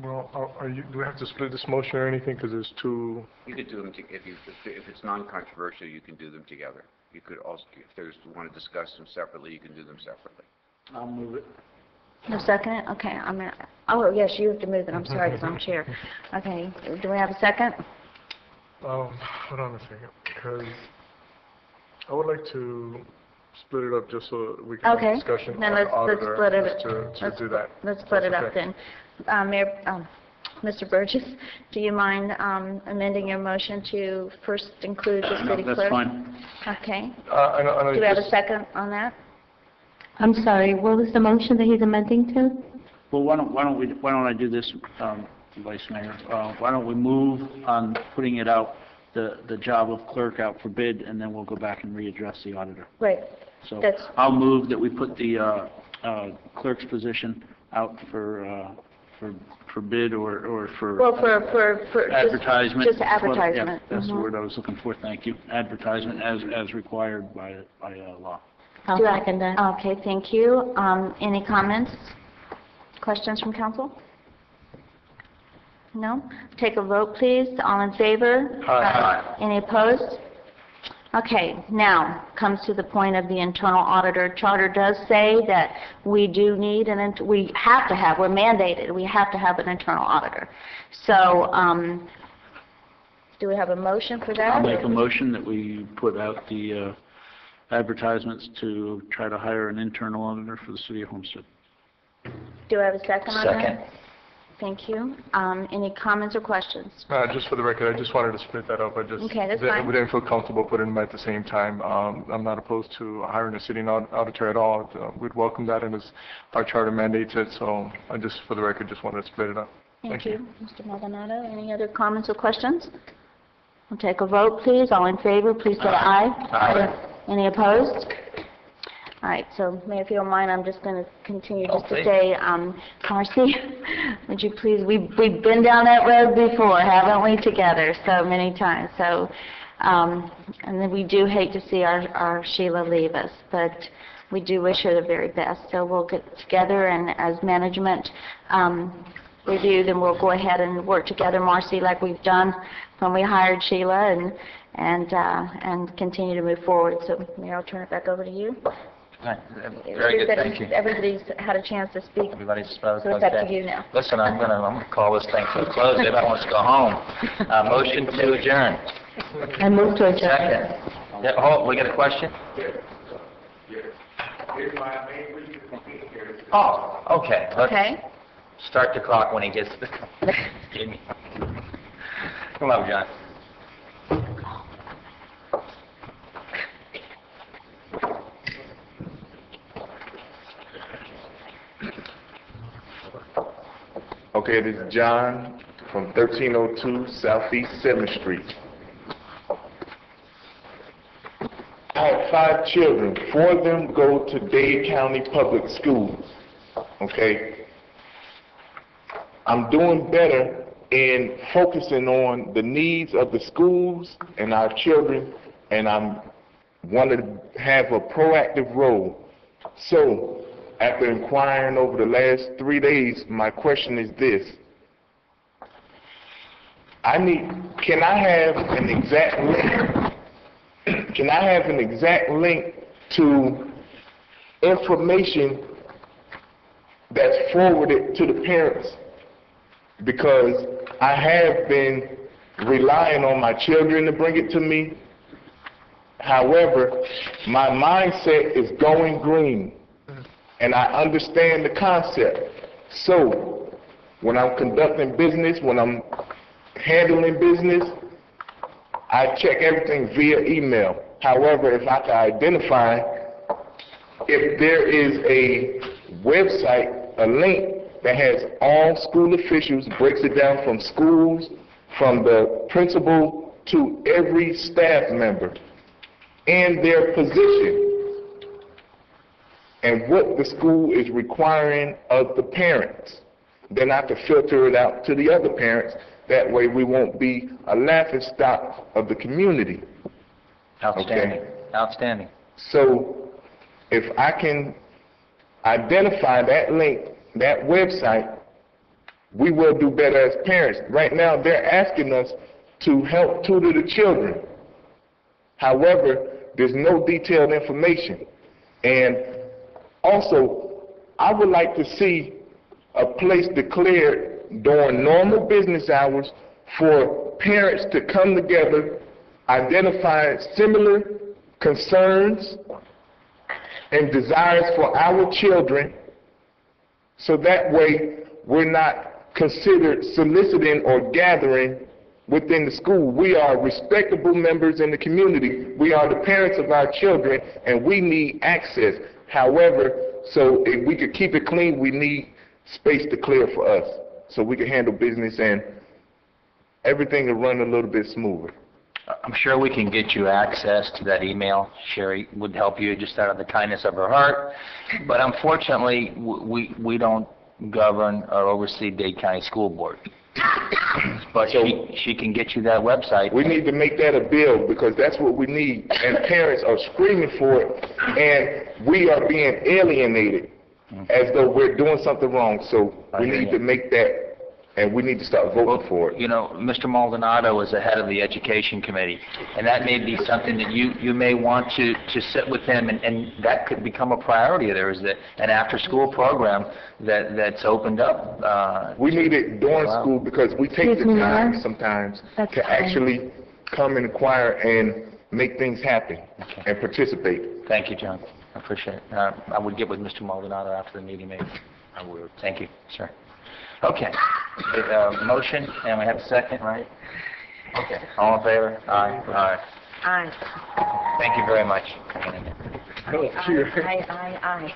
Well, do we have to split this motion or anything, because there's two? You could do them, if it's non-controversial, you can do them together. You could also, if you want to discuss them separately, you can do them separately. I'll move it. No second it? Okay, oh yes, you have to move it, I'm sorry, because I'm chair. Okay, do we have a second? Hold on a second, because I would like to split it up just so we can have a discussion on the auditor. Split it. To do that. Let's split it up then. Mayor, Mr. Burgess, do you mind amending your motion to first include the city clerk? No, that's fine. Okay. I know Do we have a second on that? I'm sorry, what was the motion that he's amending to? Well, why don't I do this, Vice Mayor? Why don't we move on putting it out, the job of clerk out for bid, and then we'll go back and readdress the auditor. Right. So I'll move that we put the clerk's position out for bid or for advertisement. Just advertisement. Yeah, that's the word I was looking for. Thank you. Advertisement as required by law. I'll second that. Okay, thank you. Any comments, questions from council? No? Take a vote, please. All in favor? Aye. Any opposed? Okay, now comes to the point of the internal auditor. Charter does say that we do need we're mandated, we have to have an internal auditor. So, do we have a motion for that? I'll make a motion that we put out the advertisements to try to hire an internal auditor for the city of Homestead. Do I have a second on that? Second. Thank you. Any comments or questions? Just for the record, I just wanted to split that up. Okay, that's fine. We didn't feel comfortable putting them at the same time. I'm not opposed to hiring a city auditor at all. We'd welcome that, and as our charter mandates it, so I just, for the record, just wanted to split it up. Thank you. Mr. Maldonado, any other comments or questions? We'll take a vote, please. All in favor, please say aye. Aye. Any opposed? All right, so Mayor, if you don't mind, I'm just going to continue Oh, just to please. say, Marcy, would you please, we've been down that road before, haven't we, together so many times. So, and then we do hate to see our Sheila leave us, but we do wish her the very best. So we'll get together, and as management review, then we'll go ahead and work together, Marcy, like we've done when we hired Sheila, and continue to move forward. So, Mayor, I'll turn it back over to you. Right. Very good, thank you. Everybody's had a chance to speak, Everybody's spoke, so it's up to okay. you now. Listen, I'm gonna call this thing to a close. Everybody wants to go home. Motion to adjourn. I move to adjourn. Second. Yeah, oh, we got a question? Oh, okay. Let's Okay. start the clock when he gets to the... Jimmy. Come on, John. Okay, this is John from 1302 Southeast 7th Street. I have 5 children. 4 of them go to Dade County Public Schools. Okay? I'm doing better in focusing on the needs of the schools and our children, and I'm want to have a proactive role. So, after inquiring over the last 3 days, my question is this. Can I have an exact link? Can I have an exact link to information that's forwarded to the parents? Because I have been relying on my children to bring it to me. However, my mindset is going green, and I understand the concept. So, when I'm conducting business, when I'm handling business, I check everything via email. However, if I can identify if there is a website, a link that has all school officials, breaks it down from schools, from the principal to every staff member, and their position, and what the school is requiring of the parents, then I can filter it out to the other parents. That way we won't be a laughingstock of the community. Outstanding. Okay? Outstanding. So if I can identify that link, that website, we will do better as parents. Right now they're asking us to help tutor the children. However, there's no detailed information. And also, I would like to see a place declared during normal business hours for parents to come together, identify similar concerns and desires for our children, so that way we're not considered soliciting or gathering within the school. We are respectable members in the community. We are the parents of our children, and we need access. However, so if we could keep it clean, we need space to clear for us, so we can handle business and everything will run a little bit smoother. I'm sure we can get you access to that email. Sherry would help you just out of the kindness of her heart. But unfortunately, we don't govern or oversee Dade County School Board. But she can get you that website. We need to make that a bill, because that's what we need, and parents are screaming for it, and we are being alienated as though we're doing something wrong. So we need to make that, and we need to start voting for it. You know, Mr. Maldonado is the head of the Education Committee, and that may be something that you may want to sit with him, and that could become a priority. There is an after-school program that's opened up. We need it during school, because we take the time sometimes That's to actually come and inquire and make things happen and participate. Thank you, John. I appreciate it. I would get with Mr. Maldonado after the meeting, maybe. I would. Thank you, sir. Okay. Motion, and we have a second, right? Okay. All in favor? Aye. Aye. Aye. Thank you very much. Aye, aye, aye.